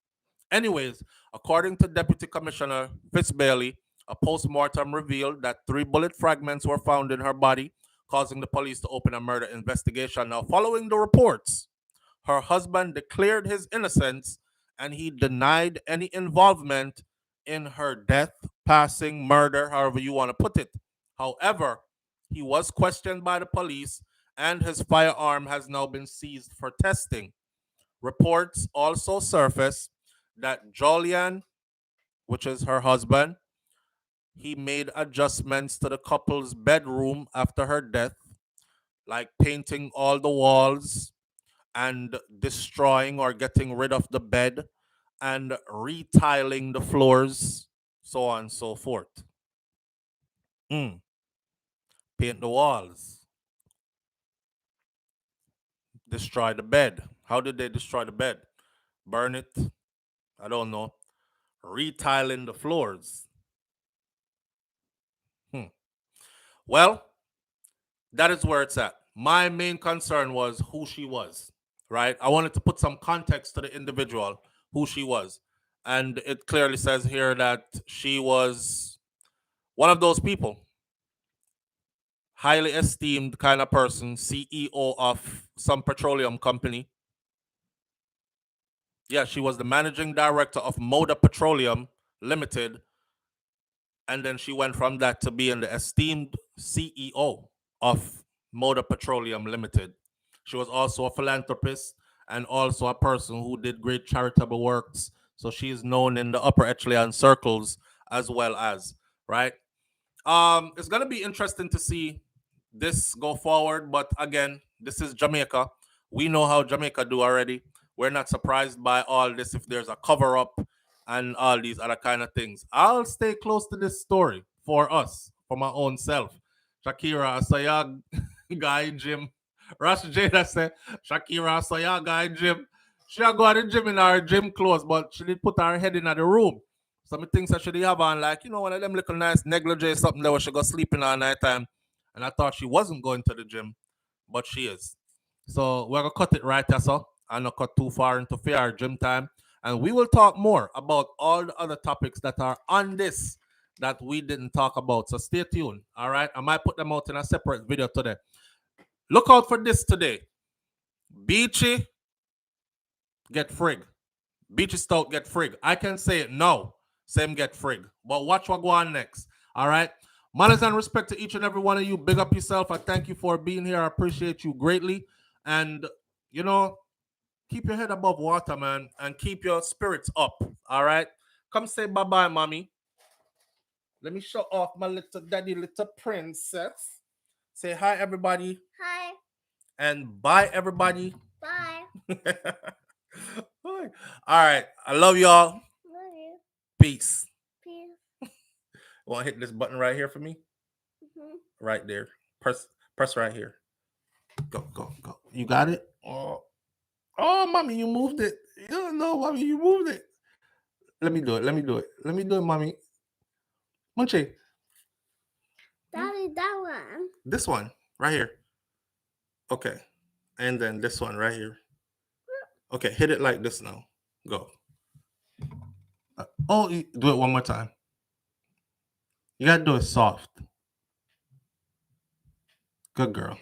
Anyways, according to Deputy Commissioner Fitz Bailey, a post-mortem revealed that 3 bullet fragments were found in her body, causing the police to open a murder investigation. Now, following the reports, her husband declared his innocence and he denied any involvement in her death, passing, murder, however you want to put it. However, he was questioned by the police and his firearm has now been seized for testing. Reports also surfaced that Julian, which is her husband, he made adjustments to the couple's bedroom after her death, like painting all the walls and destroying or getting rid of the bed and retiling the floors, so on and so forth. Paint the walls. Destroy the bed. How did they destroy the bed? Burn it? I don't know. Retiling the floors. Well, that is where it's at. My main concern was who she was, right? I wanted to put some context to the individual, who she was. And it clearly says here that she was one of those people. Highly esteemed kind of person, CEO of some petroleum company. Yeah, she was the managing director of Moda Petroleum Limited. And then she went from that to being the esteemed CEO of Moda Petroleum Limited. She was also a philanthropist and also a person who did great charitable works. So she is known in the upper echelon circles as well as, right? It's gonna be interesting to see this go forward, but again, this is Jamaica. We know how Jamaica do already. We're not surprised by all this if there's a cover up and all these other kind of things. I'll stay close to this story for us, for my own self. Shakira, I saw ya guy Jim. Rush Jada said, Shakira, I saw ya guy Jim. She a go to the gym in her gym clothes, but she did put her head in the room. Some things that she did have on, like, one of them little nice negligee, something that where she go sleeping all night time. And I thought she wasn't going to the gym, but she is. So we're gonna cut it right there, so and not cut too far into fair gym time. And we will talk more about all the other topics that are on this that we didn't talk about. So stay tuned. All right. I might put them out in a separate video today. Look out for this today. Beachy get frig. Beachy Stout get frig. I can say it now. Same get frig. But watch what go on next. All right. Manners and respect to each and every one of you. Big up yourself. I thank you for being here. I appreciate you greatly. And, keep your head above water, man. And keep your spirits up. All right. Come say bye-bye, mommy. Let me show off my little daddy, little princess. Say hi, everybody. Hi. And bye, everybody. Bye. All right. I love y'all. Love you. Peace. Peace. Want to hit this button right here for me? Mm-hmm. Right there. Press right here. Go. You got it? Oh, mommy, you moved it. You don't know, mommy, you moved it. Let me do it, mommy. Munchie. Daddy, that one. This one right here. Okay. And then this one right here. Okay, hit it like this now. Go. Do it one more time. You gotta do it soft. Good girl.